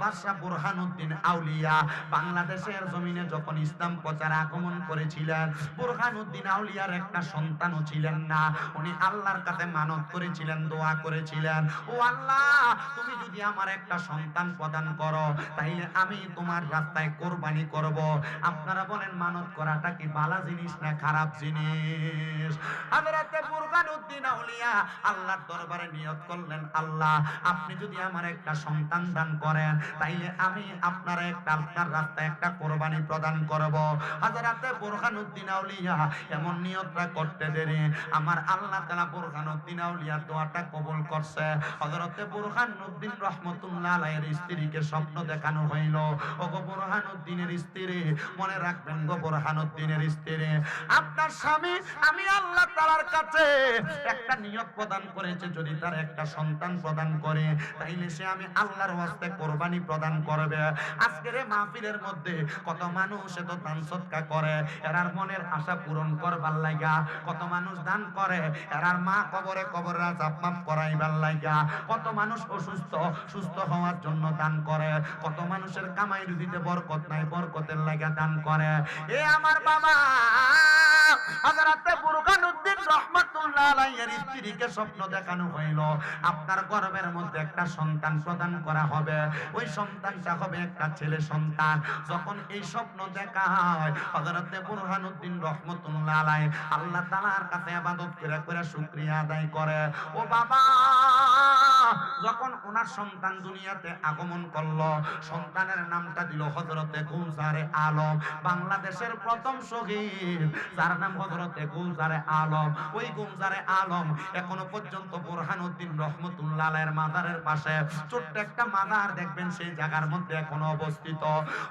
বাদশা বুরহানুদ্দিন আউলিয়া বাংলাদেশের জমিনে যখন ইসলাম প্রচার আগমন করেছিলেন, বুরহানুদ্দিন আউলিয়ার একটা সন্তানও ছিলেন না। উনি আল্লাহর কাছে মানত করেছিলেন, দোয়া করেছিলেন, ও আল্লাহ, তুমি যদি আমার একটা সন্তান প্রদান করো তাইলে আমি তোমার রাস্তায় কোরবানি করব। আপনারা বলেন মানত করাটা কি ভালো জিনিস না খারাপ জিনিস? হযরতে বুরহানুদ্দিন আউলিয়া আল্লাহর দরবারে নিয়ত করলেন, আল্লাহ, আপনি যদি আমার একটা সন্তান দান করেন তাইলে আমি আপনার রাস্তায় একটা কোরবানি প্রদান করব। হযরতে বুরহানুদ্দিন আউলিয়া এমন নিয়তটা করতে দেরি আমার আল্লাহ তাআলা বুরহানুদ্দিন আউলিয়ার দোয়াটা কবুল করছে। হযরতে বুরহানুদ্দিন রাহমাতুল্লাহ আলাইহির স্ত্রীকে স্বপ্ন দেখানো হইল, ওগো বুরহানুদ্দিনের স্ত্রী, মনে রাখবেন গো বুরহানুদ্দিনের স্ত্রী, আপনার স্বামী আমি আল্লাহ তাআলার কাছে একটা নিয়ত প্রদান করেছে, যদি তার একটা সন্তান প্রদান করে তাইলে সে আমি আল্লাহর ওয়াস্তে কোরবানি প্রদান করবে। আজকের এই মাহফিলের মধ্যে কত মানুষ এত দান সদকা করে এরার মনের আশা পূরণ করবার লাগা, কত মানুষ দান করে এরার মা কবরে কবরে আযাব মাফ করাইবার লাগা, কত মানুষ অসুস্থ সুস্থ হওয়ার জন্য দান করে, কত মানুষের কামাই রুজিতে বরকত নাই বরকতের লাগা দান করে। এ আমার বাবা হযরতে বুরহানুদ্দিন রাহমাতুল্লাহ আলাইহির স্ত্রীকে স্বপ্ন দেখানো হইল, আপনার গর্ভের মধ্যে একটা সন্তান প্রদান করা হবে, ওই সন্তানটা হবে একটা ছেলে সন্তান। যখন এই স্বপ্ন দেখা হয় হযরতে বুরহানুদ্দিন রাহমাতুল্লাহ আলাইহি আল্লাহ তাআলার কাছে ইবাদত করে করে শুকরিয়া আদায় করে। ও বাবা, যখন ওনার সন্তান দুনিয়াতে আগমন করলো, সন্তানের নামটা দিল হযরতে গুলজারে আলম, বাংলাদেশের প্রথম শহীদ যার নাম হযরতে গুলজারে আলম। ওই গুলজারে আলম এখনো পর্যন্ত বুরহানুদ্দিন রাহমাতুল্লাহ আলাইহির মাজারের পাশে ছোট্ট একটা মাজার দেখবেন, সেই জায়গার মধ্যে এখনো অবস্থিত।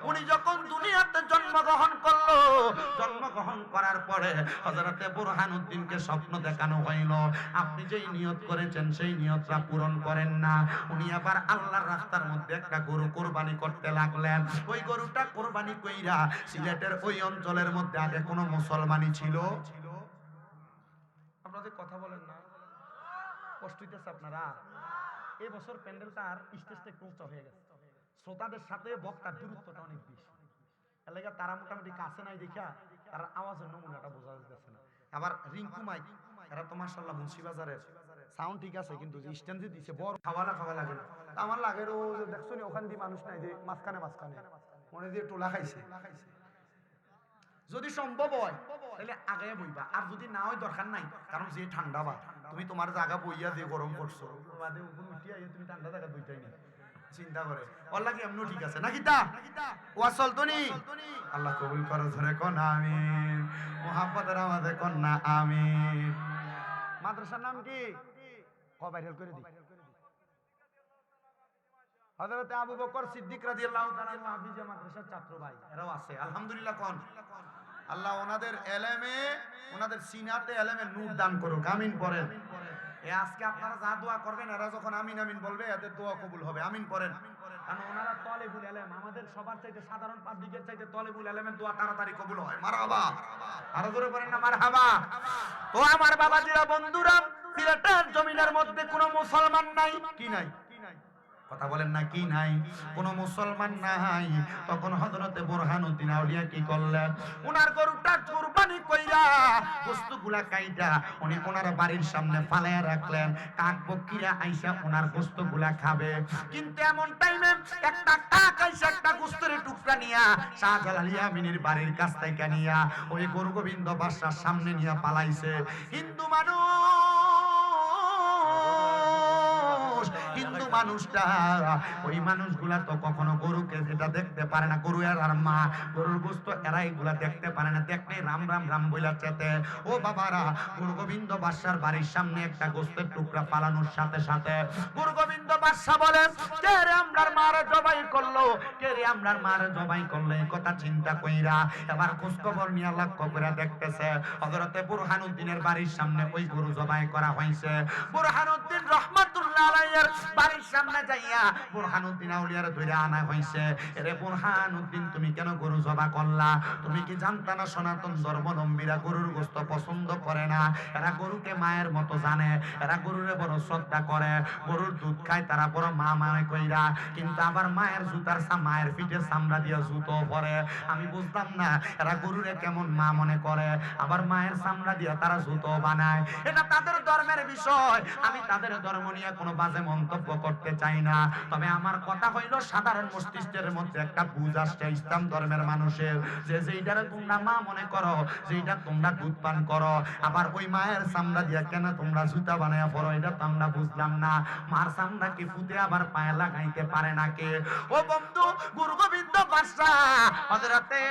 উনি যখন দুনিয়াতে জন্মগ্রহণ করলো, জন্মগ্রহণ করার পরে হযরতে বুরহানুদ্দিনকে স্বপ্ন দেখানো হইল, আপনি যেই নিয়ত করেছেন সেই নিয়তটা পূরণ করেন না। উনি আবার আল্লাহর রাস্তার মধ্যে একটা গরু কোরবানি করতে লাগলেন। ওই গরুটা কোরবানি কইরা সিলেটের ওই অঞ্চলের মধ্যে আগে কোনো মুসলমানই ছিল? আপনাদের কথা বলেন না, কষ্ট হইতেছে আপনারা? এই বছর প্যান্ডেলটা আর স্টেজটা একটু উঁচা হয়ে গেছে, শ্রোতাদের সাথে বক্তার দূরত্বটা অনেক বেশি, এলাকা তারা মোটামুটি কাছে নাই দেখা তার আওয়াজের নমুনাটা বোঝা যাচ্ছে না। আবার রিঙ্কু মাইক এরা তো মাশাআল্লাহ মুন্সিবাজারের সাউন্ড ঠিক আছে, কিন্তু যে স্ট্যান্ড যে দিছে বড় খাওয়া লাগে না। আমার লাগে ও দেখছো নি ওখান দিয়ে মানুষ নাই যে মাঝখানে মনে দিয়ে টোলা খাইছে। যদি সম্ভব হয় তাহলে আগে বইবা, আর যদি না হয় দরকার নাই, কারণ যে ঠান্ডা বা তুমি তোমার জায়গা বইয়া যে গরম করছো বাদে উপর উঠিয়া তুমি ঠান্ডা জায়গা বইটাই না চিন্তা করে আল্লাহ কি এমন ঠিক আছে নাকি তা ওয়া চলতনি। আল্লাহ কবুল করো, ধরে কোন আমিন, মুহাব্বতের আমাদের কন্যা আমিন। মাদ্রাসার নাম কি ভাইরাল করে দিই, হযরত আবু বকর সিদ্দিক রাদিয়াল্লাহু তাআলা হাফিজে মাদ্রাসার ছাত্র ভাই এরাও আছে আলহামদুলিল্লাহ। কোন আল্লাহ ওনাদের এলেমে ওনাদের সিনাতে এলেমে নূর দান করুক, আমিন পড়েন। এ আজকে আপনারা যা দোয়া করবেন এরা যখন আমিন আমিন বলবে এদের দোয়া কবুল হবে, আমিন পড়েন। কারণ ওনারা তলেবুল ইলম, আমাদের সবার চাইতে সাধারণ পাবলিকের চাইতে তলেবুল ইলমের দোয়া তাড়াতাড়ি কবুল হয়। মারহাবা, আরো জোরে বলেন না মারহাবা। তো আমার বাবাজিরা বন্ধুরা, সিলেটের জমিনের মধ্যে কোনো মুসলমান নাই, কি নাই? কথা বলেন না, কি নাই? কোনো মুসলমান নাই। তখন হযরতে বুরহানুদ্দিন আউলিয়া কি করলেন, ওনার গরুটা কুরবানি কইরা গোশতগুলা কাইটা উনি ওনার বাড়ির সামনে ফালায়া রাখলেন, কাক পক্ষীরা আইসা ওনার গোশতগুলা খাবে। কিন্তু এমন টাইমে একটা কাক আইসা একটা গোশতের টুকরা নিয়া শাহজালাল ইয়ামিনীর বাড়ির কাছ থেকে নিয়া ওই গরু গোবিন্দ বাদশার সামনে নিয়া পালাইছে। হিন্দু মানুষটা ওই মানুষগুলা তো কখনো গরুকে যেটা দেখতে পারে না, গরু আর মা গরুর গোশত এরা এগুলা দেখতে পারে না, দেখলে রাম রাম রাম বইলা চেতে। ও বাবারা, গুরু গোবিন্দ বাদশার বাড়ির সামনে একটা গোশতের টুকরা পালানোর সাথে সাথে গুরু গোবিন্দ বাদশা বলে, কে রে আমরার মারে জবাই করলো, কে রে আমরার মারে জবাই করলো, এই কথা চিন্তা কইরা এবার খোঁজ খবর নিয়ে লক্ষ্য করে দেখতেছে হযরতে বুরহানুদ্দিনের বাড়ির সামনে ওই গরু জবাই করা হয়েছে। বুরহানুদ্দিন রাহমাতুল্লাহ আলাইহির বাড়ির বাড়ির সামনে যাইয়া বুরহানুদ্দিন আউলিয়ার ধরে আনা হইছে। এরে বুরহানুদ্দিন, তুমি কেন গরু জবা করলা? তুমি কি জানতা না সনাতন ধর্মাবলম্বীরা গরুর গোশত পছন্দ করে না? এরা গরুকে মায়ের মতো জানে, এরা গরুরে বড় শ্রদ্ধা করে, গরুর দুধ খায় তারা বড় মা মানে কইরা, কিন্তু আবার মায়ের জুতার মায়ের পিঠে চামড়া দিয়া জুতো পরে। আমি বুঝতাম না এরা গরুরে কেমন মা মনে করে, আবার মায়ের চামড়া দিয়া তারা জুতো বানায়। এটা তাদের ধর্মের বিষয়, আমি তাদের ধর্ম নিয়ে কোনো বাজে মন্তব্য করতে চাই না। তবে আমার কথা হইল সাধারণ মস্তিষ্কের মধ্যে একটা বুঝ আসছে ইসলাম ধর্মের মানুষের, যে যেইটারে তোমরা মা মনে করো, যেইটা তোমরা দুধ পান করো, আবার ওই মায়ের চামড়া দিয়া কেন তোমরা জুতা বানায়া পড়ো, এটা তো আমরা বুঝলাম না। মার চামড়া কি ফুটে আবার পায়ে লাগাইতে পারে নাকি? ও বন্ধু, গুরু গোবিন্দ বাদশা হযরতে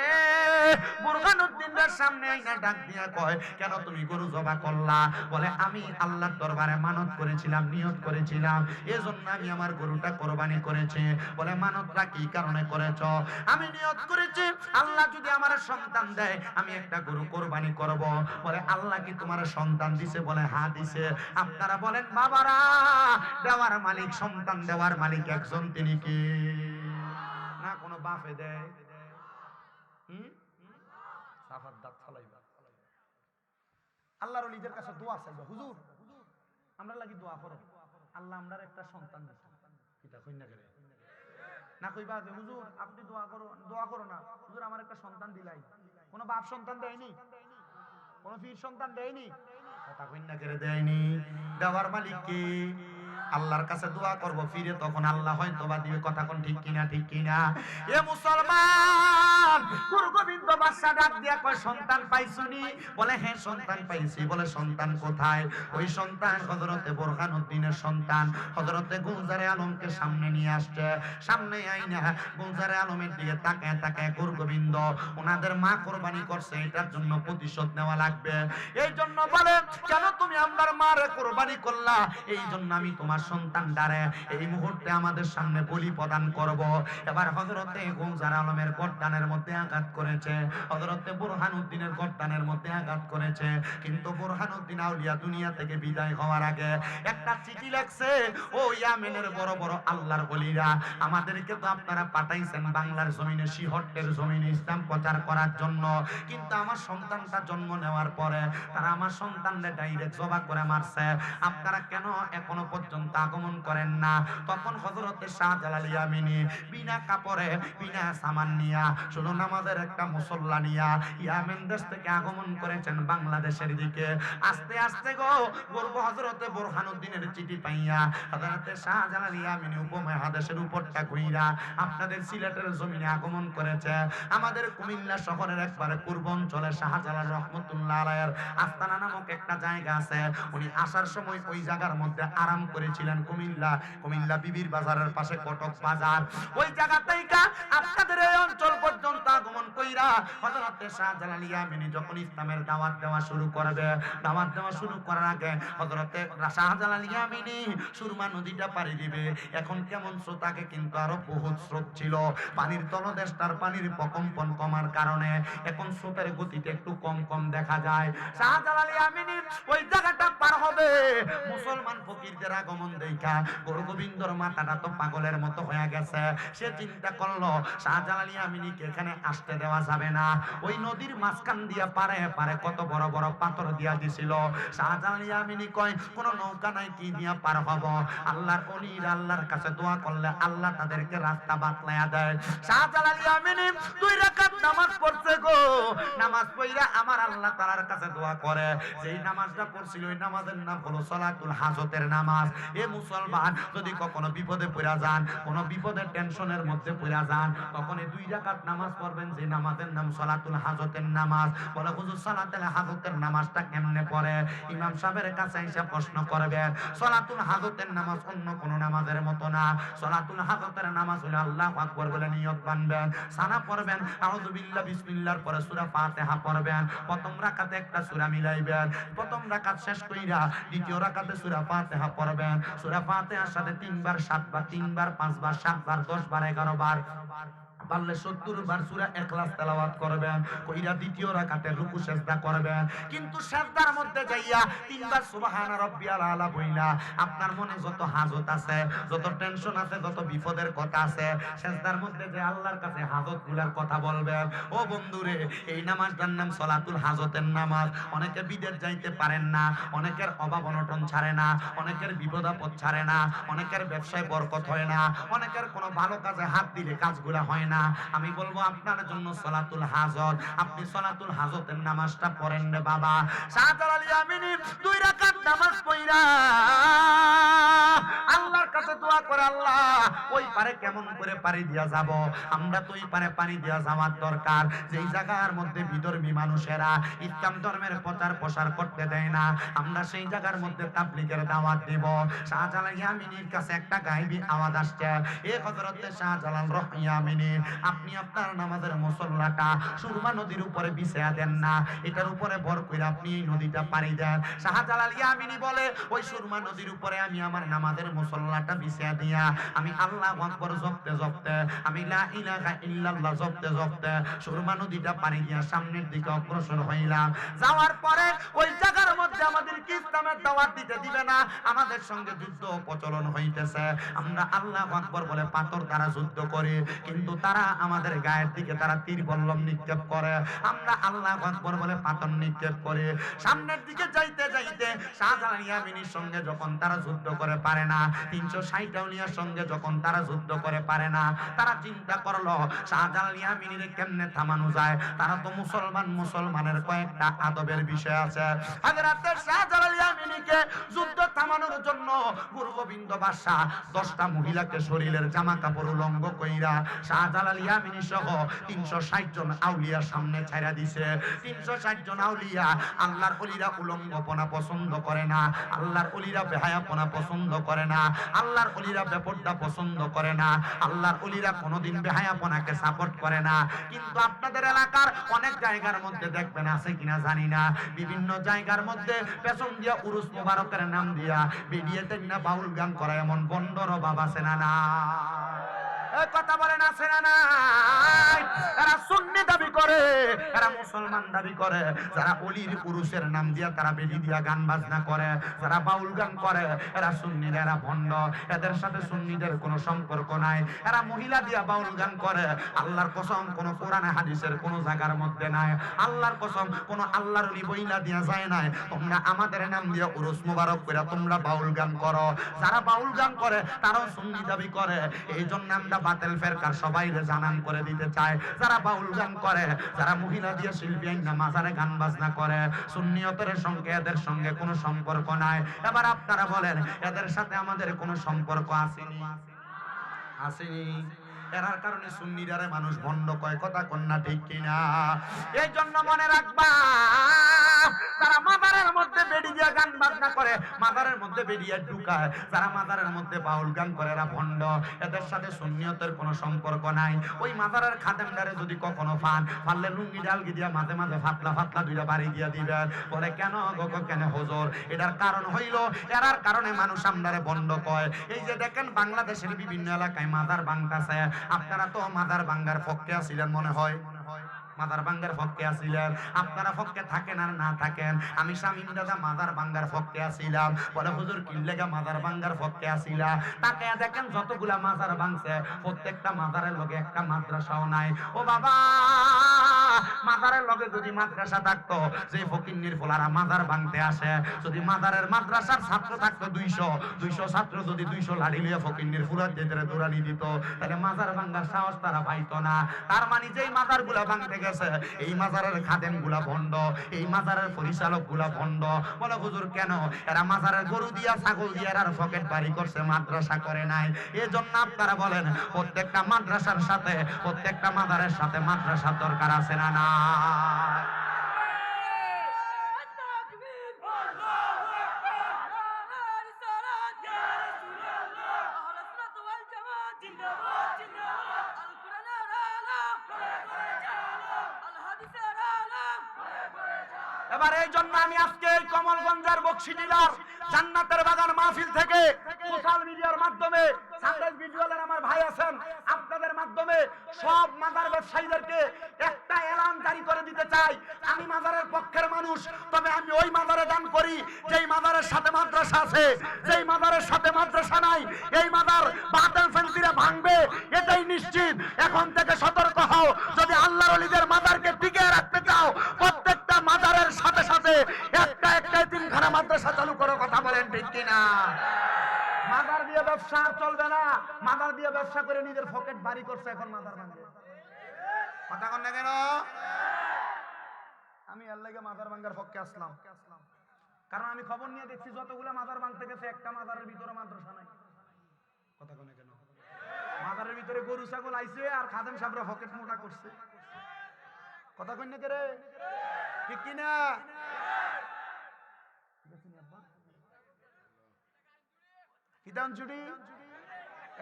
বুরহানুদ্দিনের সামনে আইনা ডাক দিয়া কয়, কেন তুমি গরু জবা করলা? বলে, আমি আল্লাহর দরবারে মানত করেছিলাম, নিয়ত করেছিলাম, এজন্য আমি আমার গরুটা কোরবানি করেছি। বলে, মানতটা কি কারণে করেছ? আমি নিয়ত করেছি আল্লাহ যদি আমার সন্তান দেয় আমি একটা গরু কোরবানি করব। বলে, আল্লাহ কি তোমার সন্তান দিছে? বলে, হ্যাঁ দিছে। আপনারা বলেন বাবারা, দেওয়ার মালিক, সন্তান দেওয়ার মালিক একজন, তিনি কি? না কোনো বাপে দেয়? সাফার দাঁত ফালাইবা। আল্লাহর ওলিদের কাছে দোয়া চাইবা, হুজুর আমরা লাগি দোয়া করো, আল্লাহ আমরার একটা সন্তান দিছে। কিটা কই না করে না কইবা যে হুজুর আপনি দোয়া করো না, হুজুর আমার একটা সন্তান দিলাই। কোন বাপ সন্তান দেয়নি, কোন পীর সন্তান দেয়নি, কথা কই না করে দেয়নি। দেওয়ার মালিক কে? আল্লাহর কাছে দোয়া করব, ফিরে তখন আল্লাহ হয়তো বা দিবে। কথা কোন ঠিক কিনা? ঠিক কিনা? এ মুসলমান, গুরু গোবিন্দ বাদশা ডাক দিয়া কয়, সন্তান পাইছুনি? বলে, হ্যাঁ সন্তান পাইছি। বলে, সন্তান কোথায়? ওই সন্তান হযরতে বুরহানুদ্দিনের সন্তান হযরতে গুলজারে আলমকে সামনে নিয়ে আসছে। সামনে আইনা গুলজারে আলমের দিকে তাকায় তাকায়, গুরু গোবিন্দ ওনাদের মা কোরবানি করছে, এটার জন্য প্রতিশোধ নেওয়া লাগবে। এই জন্য বলে, কেন তুমি আমার মারে কোরবানি করলা? এই জন্য আমি তোমার সন্তান দ্বারে এই মুহূর্তে আমাদের সামনে বলি প্রদান করব। এবার হযরতে গুলজার আলমের গর্দানের মধ্যে আঘাত করেছে, হযরতে বুরহানুদ্দিনের গর্দানের মধ্যে আঘাত করেছে। কিন্তু বুরহানুদ্দিন আউলিয়া দুনিয়া থেকে বিদায় হওয়ার আগে একটা চিঠি লেখছে, ও ইয়ামেনের বড় বড় আল্লাহর ওলিরা, আমাদেরকে তো আপনারা পাঠাইছেন বাংলার জমিনে, শিহট্টের জমিনে ইসলাম প্রচার করার জন্য, কিন্তু আমার সন্তানটা জন্ম নেওয়ার পরে তারা আমার সন্তানকে ডাইরেক্ট জবা করে মারছে, আপনারা কেন এখনো পর্যন্ত আগমন করেন না? তখন হযরতে শাহজালাল ইয়ামিনী বিনা কাপড়ে, বিনা সামান নিয়া, শুধু নামাজের একটা মুসল্লা নিয়া ইয়ামেন দেশ থেকে আগমন করেছেন বাংলাদেশের দিকে। আস্তে আস্তে গো বলব, হযরতে বুরহানুদ্দিনের চিঠি পাইয়া হযরতে শাহজালাল ইয়ামিনী উপমহাদেশের উপরটা ঘুইরা আপনাদের সিলেটের জমিনে আগমন করেছে। আমাদের কুমিল্লা শহরের একবারে পূর্বাঞ্চলে শাহজালাল রহমতুল্লাহ আলাইহির আস্তানা নামক একটা জায়গা আছে। উনি আসার সময় ওই জায়গার মধ্যে আরাম করেছিলেন। কুমিল্লা বিবির বাজারের পাশে কটক বাজার, ওই জায়গা থেকে আপনাদের এই অঞ্চল পর্যন্ত আগমন কইরা হযরতে শাহজালাল ইয়ামিনী যখন ইসলামের দাওয়াত দেওয়া শুরু করবে, দাওয়াত দেওয়া শুরু করার আগে হযরতে শাহজালাল ইয়ামিনী সুরমা নদীটা পাড়ি দিবে। এখন কেমন স্রোত, আগে কিন্তু আরো বহুত স্রোত ছিল, পানির তলদেশটার পানির প্রকম্পন কমার কারণে এখন স্রোতের গতিটা একটু কম কম দেখা যায়। শাহজালাল ইয়ামিনী ওই জায়গাটা পার হবে, মুসলমান ফকিরদের আগমন দেখা গুরু গোবিন্দর মাথাটা তো পাগলের মতো হয়ে গেছে। সে চিন্তা করলো শাহজালাল ইয়ামিনীকে এখানে আসতে দেওয়া যাবে না। ওই নদীর মাঝখান দিয়া পারে পারে কত বড় বড় পাথর দিয়া দিছিল। শাহজালাল ইয়ামিনী কয়, কোন নৌকা নাই, কি দিয়া পার হব? আল্লাহর ওলিরা আল্লাহর কাছে দোয়া করলে আল্লাহ তাদেরকে রাস্তা বাতলায়া দেয়। শাহজালাল ইয়ামিনী 2 রাকাত নামাজ পড়ছে গো, নামাজ পড়া আমার আল্লাহ তাআলার কাছে দোয়া করে। যেই নামাজটা পড়ছিল ওই নামাজের নাম হলো সালাতুল হাজতের নামাজ। এ মুসলমান, যদি কখনো বিপদে পড়া যান, কোন বিপদের টেনশনের মধ্যে পড়া যান, তখন এই 2 রাকাত নামাজ পড়বেন, যে নামাজের নাম সালাতুল হাজতের নামাজ। বলে, হুজুর সালাতুল হাজতের নামাজটা কেমনে পড়ে? ইমাম সাহেবের কাছে এসে প্রশ্ন করবেন। সালাতুল হাজতের নামাজ অন্য কোন নামাজের মতো না। সালাতুল হাজতের নামাজ হলো আল্লাহু আকবার বলে নিয়ত বানবেন, সানা পড়বেন, আউযু বিল্লাহ বিসমিল্লাহর পরে সূরা ফাতিহা পড়বেন। প্রথম রাকাতে একটা সূরা মিলাইবেন, প্রথম রাকাত শেষ কইরা দ্বিতীয় রাকাতে সূরা ফাতিহা পড়বেন। সূরা ফাতিহার সাথে 3 বার 7 বার, 3 বার 5 বার, 7 বার, 10 বার, 11 বার পারলে 70 বার সূরা ইখলাস তেলাওয়াত করবেন, কইরা দ্বিতীয় রাকাতে রুকু সিজদা করবেন। কিন্তু সিজদার মধ্যে যাইয়া তিনবার সুবহান রাব্বিয়াল আলা বইলা আপনার মনে যত হাজত আছে, যত টেনশন আছে, যত বিপদের কথা আছে, সিজদার মধ্যে যে আল্লাহর কাছে হাজতগুলোর কথা বলবেন। ও বন্ধুরে, এই নামাজটার নাম সলাতুল হাজতের নামাজ। অনেকে বিদেশ যাইতে পারেন না, অনেকের অভাব অনটন ছাড়ে না, অনেকের বিপদ আপদ ছাড়ে না, অনেকের ব্যবসায় বরকত হয় না, অনেকের কোনো ভালো কাজে হাত দিলে কাজগুলা হয় না। আমি বলবো আপনার জন্য সলাতুল হাজত, আপনি সলাতুল হাজতের নামাজটা পড়েন রে বাবা। শাহজালাল ইয়ামিনী 2 রাকাত নামাজ পড়া আল্লাহর কাছে দোয়া করে, আল্লাহ ওই পারে কেমন করে পানি দিয়া যাব? আমরা তো ওই পারে পানি দিয়া যাওয়ার দরকার, যেই জায়গার মধ্যে বিধর্মী মানুষেরা ইসলাম ধর্মের প্রচার প্রসার করতে দেয় না, আমরা সেই জায়গার মধ্যে তাবলীগের দাওয়াত দিব। শাহজালাল ইয়ামিনীর কাছে একটা গায়েবী আওয়াজ আসছে, এ হযরত শাহজালাল ইয়ামিনী, আপনি আপনার নামাজের মুসল্লাটা সুরমা নদীর উপরে বিছায়া দেন না, এটার উপরে ভর করে আপনি এই নদীটা পাড়ি দেন। শাহজালাল ইয়ামিনী বলে, ওই সুরমা নদীর উপরে আমি আমার নামাজের মুসল্লাটা বিছায়া দিয়া আমি আল্লাহু আকবার জপতে জপতে, আমি লা ইলাহা ইল্লাল্লাহ জপতে জপতে সুরমা নদীটা পাড়ি দিয়া সামনের দিকে অগ্রসর হইলাম। যাওয়ার পরে ওই জায়গার মধ্যে আমাদেরকে ইসলামের দাওয়াত দিতে দিবে না, আমাদের সঙ্গে যুদ্ধ প্রচলন হইতেছে। আমরা আল্লাহু আকবার বলে পাথর দ্বারা যুদ্ধ করি, কিন্তু তারা আমাদের গায়ের দিকে তারা তীর বল্লম নিক্ষেপ করে। আমরা আল্লাহু আকবার বলে পাথর নিক্ষেপ করে সামনের দিকে যাইতে যাইতে শাহজালাল ইয়ামিনীর সঙ্গে যখন তারা যুদ্ধ করে পারে না, 360 আউলিয়ার সঙ্গে যখন তারা যুদ্ধ করে পারে না, তারা চিন্তা করলো শাহজালাল ইয়ামিনীর কেমনে থামানো যায়। তারা তো মুসলমান, মুসলমানের কয়েকটা আদবের বিষয় আছে। হযরত শাহজালাল ইয়ামিনীকে যুদ্ধ থামানোর জন্য গুরু গোবিন্দ বাদশা 10টা মহিলাকে শরীরের জামা কাপড় উলঙ্গ কইরা শাহজালাল ইয়ামিনী সহ 360 জন আউলিয়ার সামনে ছাইরা দিছে। 360 জন আউলিয়া, আল্লাহর ওলিরা উলঙ্গপনা পছন্দ করে না, আল্লাহর ওলিরা বেহায়াপনা পছন্দ করে না, আল্লাহর ওলিরা বেপরদা পছন্দ করে না, আল্লাহর ওলিরা কোনোদিন বেহায়াপনাকে সাপোর্ট করে না। কিন্তু আপনাদের এলাকার অনেক জায়গার মধ্যে দেখবেন, আছে কিনা জানি না, বিভিন্ন জায়গার মধ্যে পেছন দিয়া উরুস মুবারকের নাম দিয়া বিডিএতে না বাউল গান করা এমন বন্ডর বাবা আছে না না? কথা বলেন, আছে না নাই? এরা সুন্নি দাবি করে, এরা মুসলমান দাবি করে, যারা অলির পুরুষের নাম দিয়া তারা বেদি দিয়া গান বাজনা করে, যারা বাউল গান করে, এরা সুন্নি, এরা ভণ্ড, এদের সাথে সুন্নিদের কোনো সম্পর্ক নাই। এরা মহিলা দিয়া বাউল গান করে, আল্লাহর কসম কোন কোরআনে হাদিসের কোন জায়গার মধ্যে নাই, আল্লাহর কসম কোন আল্লাহর ওলি বইলা দিয়া যায় নাই। তোমরা আমাদের নাম দিয়া উরুস মুবারক কইরা তোমরা বাউল গান করো। যারা বাউল গান করে তারাও সুন্নি দাবি করে। এই জন্য আমরা বাতিল ফেরকার সবাইরে জানান করে দিতে চায়, যারা বাউল গান করে, যারা মহিলা দিয়ে শিল্পী আইনা মাজারে গান বাজনা করে, সুন্নিয়তের সঙ্গে এদের সঙ্গে কোনো সম্পর্ক নাই। এবার আপনারা বলেন, এদের সাথে আমাদের কোনো সম্পর্ক আসেনি? আসেনি। এরার কারণে সুন্নিরারে মানুষ ভণ্ড কয়, কথা কন্যা ঠিক কিনা? এই জন্য মনে রাখবা, যারা মাজারের মধ্যে বেড়ি দিয়ে গান বাজনা করে, মাজারের মধ্যে বেরিয়ে ঢুকায়, যারা মাজারের মধ্যে বাউল গান করে, এরা ভণ্ড, এদের সাথে সুন্নিয়তের কোনো সম্পর্ক নাই। ওই মাজারের খাদেমদারে যদি কখনো পারলে লুঙ্গি ডালগি দিয়া মাঝে মাঝে ফাতলা ফাতলা দুইটা বাড়ি দিয়া দিবেন। বলে কেন গো, কেন হুজুর? এটার কারণ হইল, এরার কারণে মানুষ আমদারে ভণ্ড কয়। এই যে দেখেন বাংলাদেশের বিভিন্ন এলাকায় মাজার ভাঙতাছে, আপনারা তো মাজার ভাঙ্গার পক্ষে আছিলেন মনে হয়, মাদার ভাঙ্গার পক্ষে আছিলেন। আপনারা পক্ষে থাকেন আর না থাকেন, আমি শামীম দাদা মাদার ভাঙ্গার পক্ষে আছিলাম। বলে হুজুর কি লাগা মাদার ভাঙ্গার পক্ষে আছিলা? তাকে দেখেন যতগুলা মাজার ভাঙছে, প্রত্যেকটা মাজারের লগে একটা মাদ্রাসাও নাই। ও বাবা, মাজারের লগে যদি মাদ্রাসা থাকতো, যে ফকিন্নির ফলারা মাজার ভাঙতে আসে, যদি মাজারের মাদ্রাসার ছাত্র থাকতো 200 ছাত্র যদি 200 লাঠি লিয়ে ফকিন্নির ফুলার যেতে দৌড়ানি দিত, তাহলে মাজার ভাঙ্গার সাহস তারা পাইতো না। তার মানে যেই মাজার গুলা ভাঙতে গেছে, এই মাজারের খাদেম গুলা ভণ্ড, এই মাজারের পরিচালক গুলা ভণ্ড। বলে হুজুর কেন? এরা মাজারের গরু দিয়া ছাগল দিয়া আর পকেট বাড়ি করছে, মাদ্রাসা করে নাই। এই জন্য আপনারা বলেন, প্রত্যেকটা মাদ্রাসার সাথে, প্রত্যেকটা মাজারের সাথে মাদ্রাসার দরকার আছে না না? এবার এই জন্য আমি আজকে এই কমলগঞ্জের বক্সিডিলার জান্নাতের বাগান মাহফিল থেকে সোশ্যাল মিডিয়ার মাধ্যমে সানরাইজ ভিজুয়ালের আমার ভাই আছেন, আপনাদের মাধ্যমে সব মাজার ব্যবসায়ীদেরকে একটা এলান জারি করে দিতে চাই, আমি মাজারের পক্ষের মানুষ, তবে আমি ওই মাজারে দান করি যেই মাজারের সাথে মাদ্রাসা আছে। যেই মাজারের সাথে মাদ্রাসা নাই, এই মাজার বাতিল ফেন্সিরা ভাঙবে, এটাই নিশ্চিত। এখন থেকে সতর্ক হও, যদি আল্লাহর ওলিদের মাজারকে টিকিয়ে রাখতে চাও, প্রত্যেকটা মাজারের সাথে সাথে একটা একটা তিনখানা মাদ্রাসা চালু করো। কথা বলেন ঠিক কিনা? মাজার দিয়ে ব্যবসা চলবে না। মাজার দিয়ে ব্যবসা করে নিজের পকেট ভারী করছে, এখন মাজার ভাঙবে। কথা কন না কেন? আমি এর লাগে মাজার ভাঙার পক্ষে আসলাম, কারণ আমি খবর নিয়ে দেখছি যতগুলো মাজার ভাঙতে গেছে একটা মাজারের ভিতরে মাদ্রাসা নাই। কথা কন না কেন? মাজারের ভিতরে গরু ছাগল আইছে আর খাদেম সাহেবরা পকেট মোটা করছে। কথা কন না রে, ঠিক কিনা? হিতাঞ্চুরি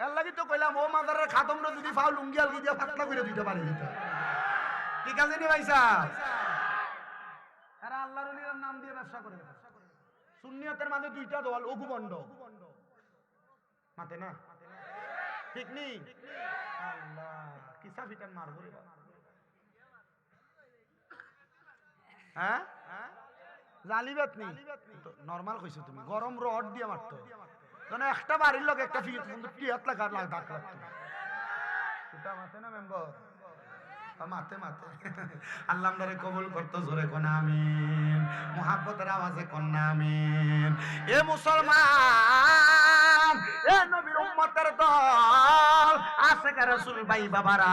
এর লাগি তো কইলাম, ও মাদারের খাদমরা যদি ফাও লুঙ্গি আলগি দিয়া পাতলা করে দিতে পারি দিতে। ঠিক আছে নি ভাই সাহেব? এরা আল্লাহর ওলির নাম দিয়ে ব্যবসা করে। সুন্নিয়তের মাঝে দুইটা দল, অগুবন্ড মাতে না, ঠিক নি? আল্লাহ কিসা ফিটান মারবো রে। হ্যাঁ জালিবাত নি, নরমাল কইছো তুমি, গরম রড দিয়ে মারতো। মানে একটা বাড়ির লোক একটা ফিট বন্ধু 3 লাখ ডাক লাগতো। এটা মাতে না মেম্বার? মাতে মাতে। আল্লাহ আমরারে কবুল করতো। জোরে কোন আমিন, মুহাব্বতের আওয়াজে কোন আমিন। এ মুসলমান, এ নবীর উম্মতের দল, আশিক রাসূল ভাই বাবারা,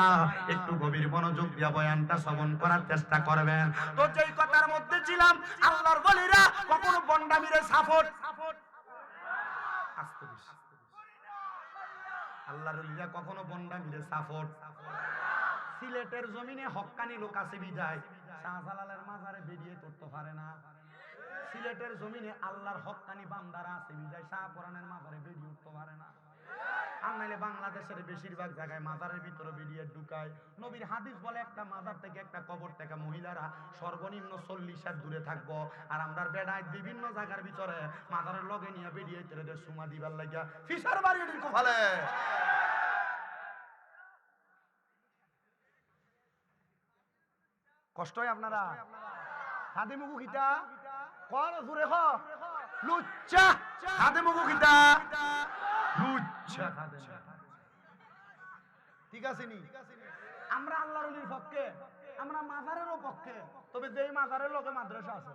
একটু গভীর মনোযোগ দিয়ে বয়ানটা শ্রবণ করার চেষ্টা করবেন। তো যেই কথার মধ্যে ছিলাম, আল্লাহর ওলিরা কখনো বন্ডামিরে সাপোর্ট, আস্তে বেশি, আল্লাহর ওলিরা কখনো বন্ডামিরে সাপোর্ট। সিলেটের জমিনে হক্কানি লোক আছে বিদায় শাহজালালের মাজারে বেরিয়ে করতে পারে না। সিলেটের জমিনে আল্লাহর হক্কানি বান্দারা আছে বিদায় শাহপুরানের মাজারে বেরিয়ে উঠতে পারে না। আর নাইলে বাংলাদেশের বেশিরভাগ জায়গায় মাজারের ভিতরে বেরিয়ে ঢুকায়। নবীর হাদিস বলে একটা মাজার থেকে, একটা কবর থেকে মহিলারা সর্বনিম্ন 40 হাত দূরে থাকবো। আর আমরা বেড়ায় বিভিন্ন জায়গার ভিতরে মাজারের লগে নিয়ে বেরিয়ে তেরে সুমা দিবার লাগিয়া ফিসার বাড়ি ঢুকো ফেলে। কষ্ট হয় আপনারা? হাতে মুখু খিতা কর জোরে খ লুচ্চা, হাতে মুখু খিতা লুচ্চা। ঠিক আছে নি? আমরা আল্লাহর ওলির পক্ষে, আমরা মাজারেরও পক্ষে। তবে যেই মাজারের লোকে মাদ্রাসা আছে,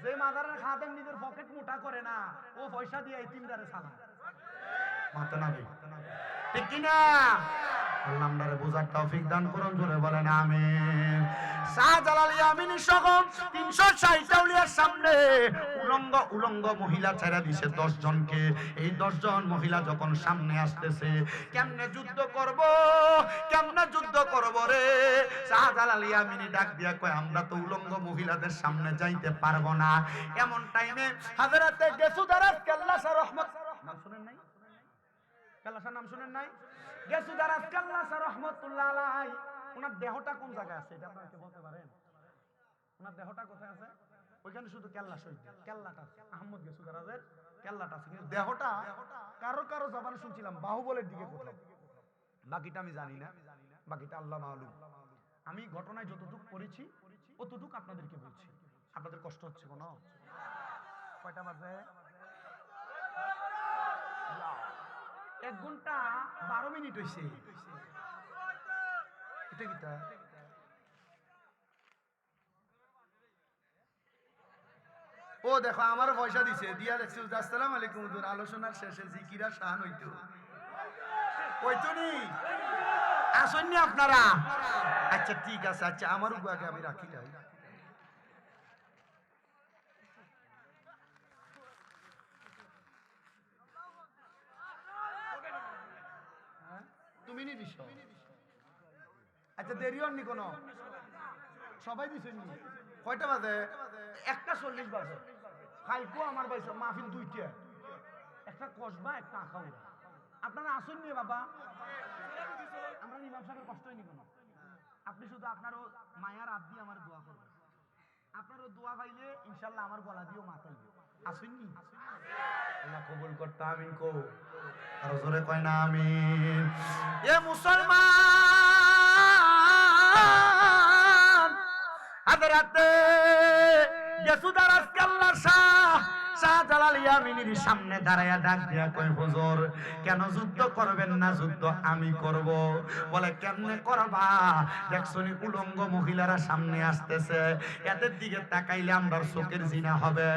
যে মাজারের খাদেম নিজের পকেট মোটা করে না, ও পয়সা দিয়ে এই তিনটারে চালায়। মাথা না ভাই, ঠিক কিনা? আল্লাহ আমরারে বোঝার তৌফিক দান করুন। জোরে বলেন আমিন। শাহজালাল ইয়ামিনী সহ 360 আউলিয়ার সামনে উলঙ্গ মহিলা ছেড়ে দিছে 10 জনকে। এই 10 জন মহিলা যখন সামনে আসতেছে, কেমনে যুদ্ধ করব, কেমনে যুদ্ধ করব রে? শাহজালাল ইয়ামিনী ডাক দিয়া কয়, আমরা তো উলঙ্গ মহিলাদের সামনে যাইতে পারবো না। এমন টাইমে হযরতে গেসুদারাস কাল্লাসা রহমত, নাম শুনেন নাই? কাল্লাসার নাম শুনেন নাই? গেসুদারাস কাল্লাসা রহমাতুল্লাহ আলাইহি, ওনার দেহটা কোন জায়গায় আছে এটা আপনারা কি বলতে পারেন? ওনার দেহটা কোথায় আছে? ওইখানে শুধু কেল্লা শহীদ, কেল্লাটা আহমদ গেসুদারাজের কেল্লাটা আছে, কিন্তু দেহটা কারো জবানে শুনছিলাম বাহুবলের দিকে কোথাও। বাকিটা আমি জানি না, বাকিটা আল্লাহ মালুম। আমি ঘটনায় যতটুকু পড়েছি অতটুকু আপনাদেরকে বলছি। আপনাদের কষ্ট হচ্ছে কোনো? কয়টা বাজে? 1 ঘন্টা 12 মিনিট হয়েছে। এটা কিটা? ও দেখো আমার পয়সা দিছে, দিয়া দেখছি আসসালামু আলাইকুম হুজুর, আলোচনার শেষে জিকিরা শান হইতো হইতো নি? আসেননি আপনারা? আচ্ছা ঠিক আছে, আচ্ছা আমার আগে আমি রাখি নাই। তুমি নি দিছ? আচ্ছা দেরি হননি কোনো? সবাই দিছেন নি? কয়টা বাজে? 1:40 বাজে। কালকে আমার বাইছে মাহফিল 2টা, একটা কসবা একটা আখাউড়া। আপনারা আসুন নি বাবা? আমরা ইমাম সাহেবের কষ্ট হয়নি কোনো। আপনি শুধু আপনারও মায়ার হাত দিয়ে আমার দোয়া করবেন। আপনারও দোয়া পাইলে ইনশাল্লাহ আমার গলা দিয়েও মাতাইবে। আসুন নি? আল্লাহ কবুল করতে আমিন কো। আর জোরে কয় না আমিন। এ মুসলমান, ডাকায়াতে গেসুদার আজকে আল্লাহ শাহজালাল ইয়ামিনীর সামনে দাঁড়ায়া ডাক দিয়া কই হুজুর কেন যুদ্ধ করবেন না? যুদ্ধ আমি করব। বলে কেমনে করবা? দেখছনি উলঙ্গ মহিলারা সামনে আসতেছে, এদের দিকে তাকাইলে আমরার চোখের জিনা হবে।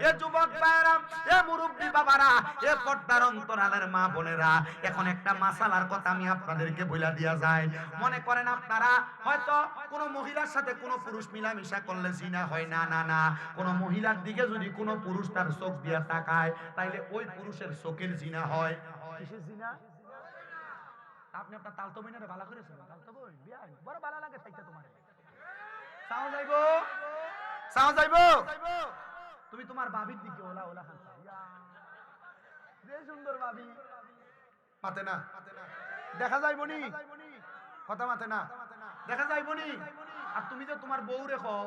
এ যুবক ভাইরা, এ মুরব্বি বাবারা, এ পর্দার অন্তরালের মা বোনেরা, এখন একটা মাসালার কথা আমি আপনাদেরকে বইলা দিয়া যায়। মনে করেন আপনারা হয়তো কোনো মহিলার সাথে কোনো পুরুষ মিলামিশা করলে জিনা হয় না, না না, কোনো মহিলার দিকে যদি কোনো পুরুষ তার চোখ দিয়া তাকায় তাইলে ওই পুরুষের চোখের জিনা হয়। কিসের জিনা? আপনি আপনার তালতো বইনারে ভালো করেছেন, তালতো বই বিয়াই বড় ভালো লাগে থাইতে তোমারে চাও যাইবো, চাও যাইবো। তুমি তোমার বাবির দিকে ওলা ওলা খান, যে সুন্দর বাবি মাতে না, দেখা যাইবো নি কথা মাতে না, দেখা যাইবো নি। আর তুমি যে তোমার বউ রেখো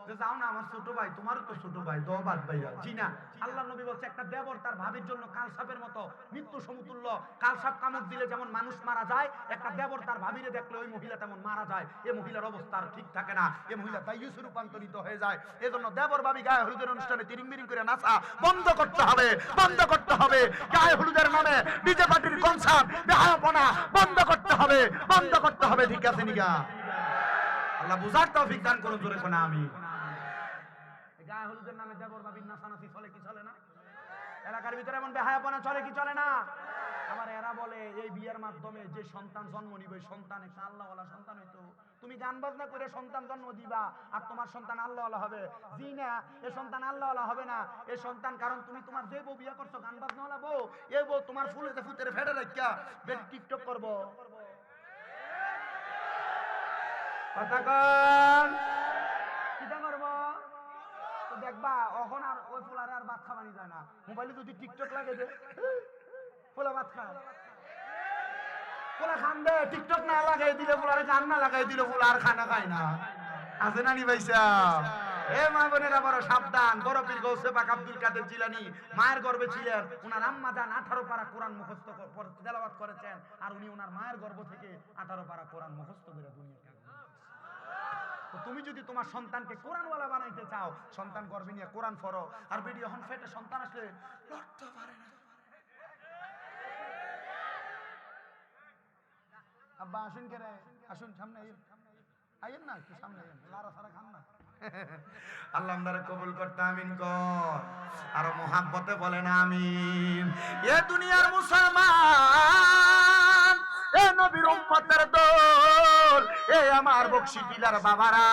যে যাও না আমার ছোট ভাই, তোমারও তো ছোট ভাই, দো বাদ ভাইয়া জি না। আল্লাহ নবী বলছে একটা দেবর তার ভাবির জন্য কালসাপের মতো মৃত্যু সমতুল্য। কালসাপ কামড় দিলে যেমন মানুষ মারা যায়, একটা দেবর তার ভাবিরে দেখলে ওই মহিলা তেমন মারা যায়। এই মহিলার অবস্থা আর ঠিক থাকে না, এই মহিলা দাইয়ুসে রূপান্তরিত হয়ে যায়। এজন্য দেবর ভাবি গায়ে হলুদের অনুষ্ঠানে তিরিং বিরিং করে নাচা বন্ধ করতে হবে, বন্ধ করতে হবে। গায়ে হলুদের নামে ডিজে পার্টির কনসার্ট বেহায়াপনা বন্ধ করতে হবে, বন্ধ করতে হবে। ঠিক আছে নিগা? আল্লাহ বুঝার তৌফিক দান করুন, জোরে কোনা আমি। গায়ে হলুদের নামে দেবর ভাবির নাচানাচি চলে কি চলে না? এলাকার ভিতরে এমন বেহায়াপনা চলে কি চলে না? আবার এরা বলে এই বিয়ের মাধ্যমে যে সন্তান জন্ম নিবে সন্তান একটা আল্লাহওয়ালা সন্তান হইতো। তুমি গান বাজনা করে সন্তান জন্ম দিবা আর তোমার সন্তান আল্লাহওয়ালা হবে? জি না, এ সন্তান আল্লাহওয়ালা হবে না। এ সন্তান কারণ তুমি তোমার যে বউ বিয়ে করছো গান বাজনাওয়ালা বউ, এ বউ তোমার ফুলেতে ফুতের ফেটে রাখিয়া বেটি টিকটক করবো। কথা কন কিটা করবো? তো দেখবা এখন আর ওই ফুলারে আর ভাত খাবানি যায় না। মোবাইলে যদি টিকটক লাগে যে ফুলা ভাত খায়, ফুলা খান দে, টিকটক না লাগাই দিলে ফুলারে গান না লাগাই দিলে ফুলা আর খানা খায় না। আছে না নি ভাইসা? এ মা বোনেরা বড় সাবধান। বড় পীর গৌসে পাক আব্দুল কাদের জিলানী মায়ের গর্ভে ছিলেন, ওনার আম্মা জান 18 পারা কোরআন মুখস্থ তেলাওয়াত করেছেন, আর উনি ওনার মায়ের গর্ভ থেকে 18 পারা কোরআন মুখস্থ করে দুনিয়াকে। তো তুমি যদি তোমার সন্তানকে কোরআনওয়ালা বানাইতে চাও, সন্তান গর্ভে নিয়ে কোরআন পড়ো। আর ভিডিও হন ফেটে সন্তান আসলে লড়তে পারে না। আব্বা আসুন কে রে, আসুন সামনে আইয়েন না, একটু সামনে আইয়েন, লারা সারা খান না। আল্লাহ আমদারে কবুল করতে আমিন কর। আর মোহাব্বতে বলেন আমিন। এ দুনিয়ার মুসলমান, এ নবীর উম্মতের দল, এ আমার বকশী টিলার বাবারা,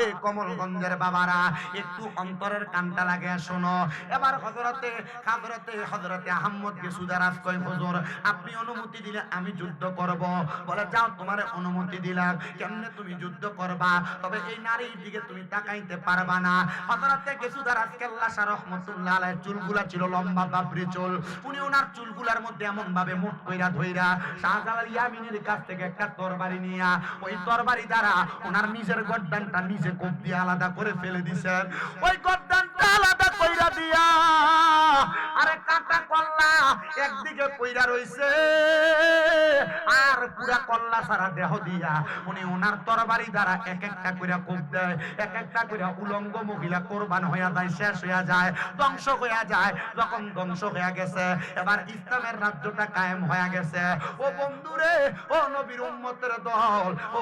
এ কমলগঞ্জের বাবারা, একটু অন্তরের কানটা লাগে শোনো। এবার হযরতে আহমদ গেসুদারাজ কয় হুজুর আপনি অনুমতি দিলে আমি যুদ্ধ করব। বলে যাও তোমার অনুমতি দিলাম। কেমনে তুমি যুদ্ধ করবা? তবে এই নারীর দিকে তুমি তাকাইতে পারবা না। হযরতে গেসুদারাজ কেল্লা শাহ রহমাতুল্লাহ আলাইহির চুলগুলা ছিল লম্বা বাবরি চুল। উনি ওনার চুলগুলার মধ্যে এমন ভাবে মুঠ কইরা ধইরা শাহজালাল ইয়ামিনীর কাছ থেকে একটা তরবারি নিয়া ওই তরবারি দ্বারা ওনার নিজের গর্দানটা নিজে কোপ দিয়ে আলাদা করে ফেলে দিছেন। ওই গর্দানটা আলাদা কইরা দিয়া আরে কাটা কল্লা একদিকে কইরা রইছে, আর পুরা কল্লা সারা দেহ দিয়া উনি ওনার তরবারি দ্বারা এক একটা কইরা কোপ দেয়, এক একটা কইরা উলঙ্গ মহিলা কোরবান হইয়া যায়, শেষ হইয়া যায়, ধ্বংস হইয়া যায়। যখন ধ্বংস হইয়া গেছে, এবার ইসলামের রাজ্যটা কায়েম হইয়া গেছে। ও বন্ধুরে, ও নবীর উম্মতের দল, ও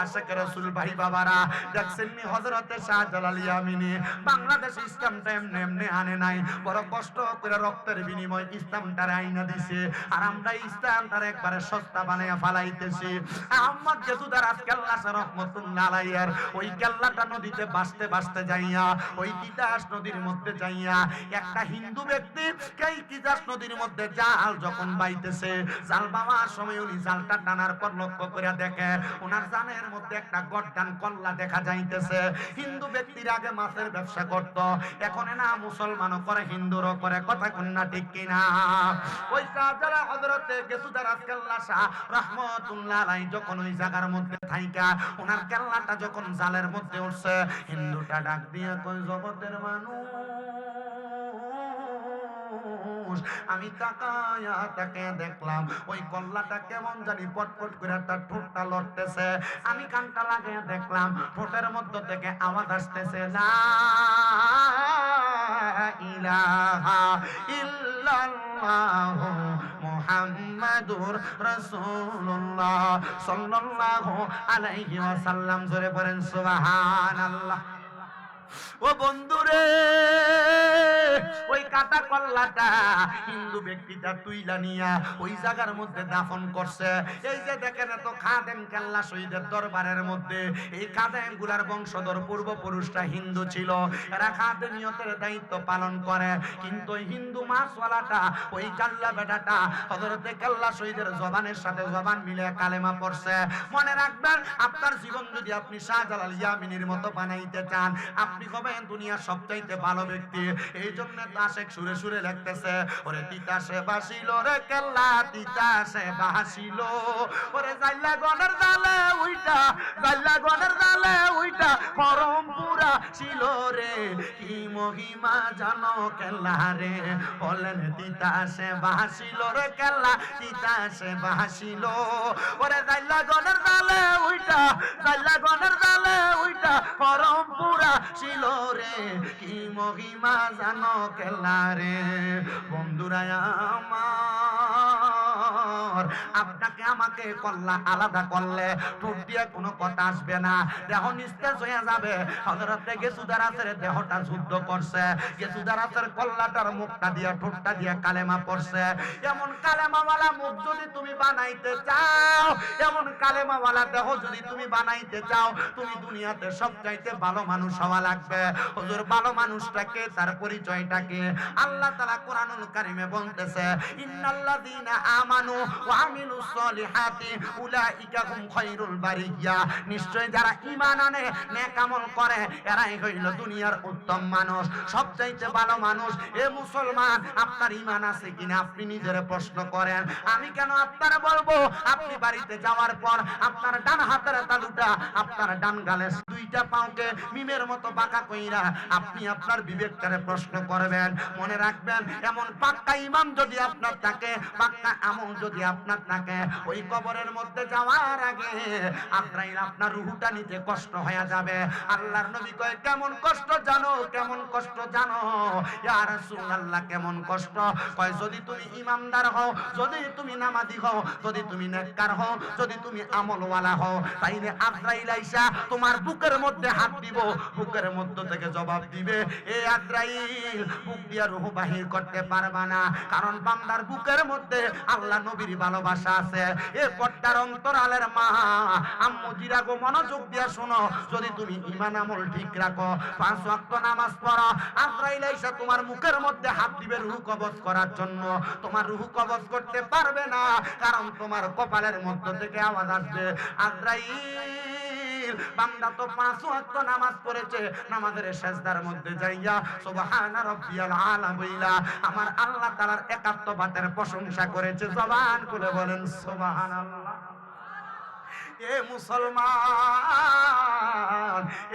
আশিক রাসূল ভাই বাবারা, দেখছেন নি হযরতে শাহজালাল ইয়ামিনী বাংলাদেশে ইসলামটা এমনি এমনি আনে নাই, বড় কষ্ট করে রক্তের বিনিময় ইসলামটারে আইনা দিছে। আর আমরা ইসলামটারে একবারে সস্তা বানাইয়া ফালাইতেছি। আহমদ গেসুদারাজ কেল্লা শাহ রহমাতুল্লাহ আলাইহির ওই কেল্লাটা নদীতে ভাসতে ভাসতে যাইয়া ওই তিতাস নদীর মধ্যে যাইয়া একটা হিন্দু ব্যক্তি এই তিতাস নদীর মধ্যে জাল যখন বাইতেছে, জাল বাওয়ার সময় উনি জালটা টানার পর লক্ষ্য করে দেখে ওনার জানের মধ্যে একটা গর্দান কল্লা দেখা যাইতেছে। হিন্দু ব্যক্তির আগে মাছের ব্যবসা করত, এখন না মুসলমানও করে হিন্দুরও করে, কথা কন্যা ঠিক কিনা? ওই শাহজালাল হযরতে গেসুদারাজ কেল্লা শাহ রহমাতুল্লাহ আলাইহি যখন ওই জায়গার মধ্যে থাইকা ওনার কেল্লাটা যখন জালের মধ্যে উঠছে, হিন্দুটা ডাক দিয়ে কই জগতের মানুষ মানুষ। আমি তাকায়া তাকে দেখলাম ওই কল্লাটা কেমন জানি পটপট করে তার ঠোঁটটা লড়তেছে। আমি কানটা লাগাইয়া দেখলাম ঠোঁটের মধ্য থেকে আওয়াজ আসতেছে, লা ইলাহা ইল্লাল্লাহ মুহাম্মাদুর রাসূলুল্লাহ সাল্লাল্লাহু আলাইহি ওয়াসাল্লাম। জোরে পড়েন সুবহানাল্লাহ। ও বন্ধুরে, ওই কাটা কল্লাটা হিন্দু ব্যক্তিটা তুইলা নিয়া ওই জায়গার মধ্যে দাফন করছে। এই যে দেখেন এত খাদেম কেল্লা শহীদের দরবারের মধ্যে, এই খাদেম গুলার বংশধর পূর্বপুরুষরা হিন্দু ছিল, এরা খাদেমিয়তের দায়িত্ব পালন করে। কিন্তু ওই হিন্দু মাসওয়ালাটা, ওই কাল্লা বেটাটা হযরতে কেল্লা শহীদের জবানের সাথে জবান মিলে কালেমা পড়ছে। মনে রাখবেন, আপনার জীবন যদি আপনি শাহজালাল ইয়ামিনীর মতো বানাইতে চান, আপনি হবেন দুনিয়ার সবচাইতে ভালো ব্যক্তি। এই জন্য আশেক সুরে সুরে লিখতেছে, ওরে তিতাসে বাসিল রে কেল্লা, তিতাসে বাসিল ওরে জাল্লা গনের জালে উইটা, জাল্লা গনের জালে উইটা করম পুরা ছিল রে, কি মহিমা জানো কেল্লা রে। বলেন তিতাসে বাসিল রে কেল্লা, তিতাসে বাসিল ওরে জাল্লা গনের জালে উইটা, জাল্লা গনের জালে উইটা করম পুরা ছিল রে, কি মহিমা জানো কেল্লা রে। বন্ধুরা আমার, আপনাকে আমাকে কল্লা আলাদা করলে ঠোঁট দিয়ে কোনো কথা আসবে না, দেহ নিস্তেজ হয়ে যাবে। হযরতে গেসুদারাসের দেহটা যুদ্ধ করছে, গেসুদারাসের কল্লাটার মুখটা দিয়ে ঠোঁটটা দিয়ে কালেমা পড়ছে। এমন কালেমাওয়ালা মুখ যদি তুমি বানাইতে চাও, এমন কালেমাওয়ালা দেহ যদি তুমি বানাইতে চাও, তুমি দুনিয়াতে সবচাইতে ভালো মানুষ হওয়া লাগবে। হুজুর, ভালো মানুষটাকে, তার পরিচয়টাকে আল্লাহ তাআলা কোরআনুল কারীমে বলতেছে, ইন্নাল্লাযীনা আমানু ওয়া আমিলুস সলিহাতি উলাইকা হুম খায়রুল বারিয়া। নিশ্চয় যারা ঈমান আনে, নেক আমল করে, এরাই হইল দুনিয়ার উত্তম মানুষ, সবচাইতে ভালো মানুষ। এ মুসলমান, আপনার ঈমান আছে কিনা আপনি নিজেরে প্রশ্ন করেন। আমি কেন আপনারা বলবো, আপনি বাড়িতে যাওয়ার পর আপনার ডান হাতের তালুটা, আপনার ডান গালের দুইটা পাওকে মিমের মতো বাঁকা কইরা আপনি আপনার বিবেকটারে প্রশ্ন করবেন। মনে রাখবেন, এমন পাক্কা ঈমান যদি আপনার থাকে, পাক্কা আমল যদি আপনার থাকে, ওই কবরের মধ্যে যাওয়ার আগে আজরাইল আপনার রূহটা নিতে কষ্ট হয়ে যাবে। আল্লাহর নবী কয়, কেমন কষ্ট জানো, কেমন কষ্ট জানো? ইয়া রাসূলুল্লাহ, কেমন কষ্ট? কয়, যদি তুমি ঈমানদার হও, যদি তুমি নামাজি হও, যদি তুমি নেককার হও, যদি তুমি আমলওয়ালা হও, তাইলে আজরাইল আইসা তোমার বুকের মধ্যে হাত দিব, বুকের মধ্য থেকে জবাব দিবে, এ আজরাইল বুক দিয়া রূহ বাহির করতে পারবা না, কারণ বান্দার বুকের মধ্যে আল্লাহ নবীর ভালোবাসা আছে। এ পর্দার অন্তরালের মা আম্মু জিরা গো, মনোযোগ দিয়া শোনো, যদি তুমি ঈমান আমল ঠিক রাখো, 5 ওয়াক্ত নামাজ পড়ো, আজরাইল আইসা তোমার মুখের মধ্যে হাত দিবে রূহ কবজ করার জন্য, তোমার রূহ কবজ করতে পারবে না, কারণ তোমার কপালের মধ্য থেকে আওয়াজ আসবে, আজরাইল বান্দা তো 5 ওয়াক্ত নামাজ পড়েছে, নামাজের সেজদার মধ্যে যাইয়া সুবহানা রাব্বিয়াল আলা বইলা আমার আল্লাহ তাআলার একাত্মবাদের প্রশংসা করেছে। জবান খুলে বলেন সুবহানাল্লাহ। এ মুসলমান,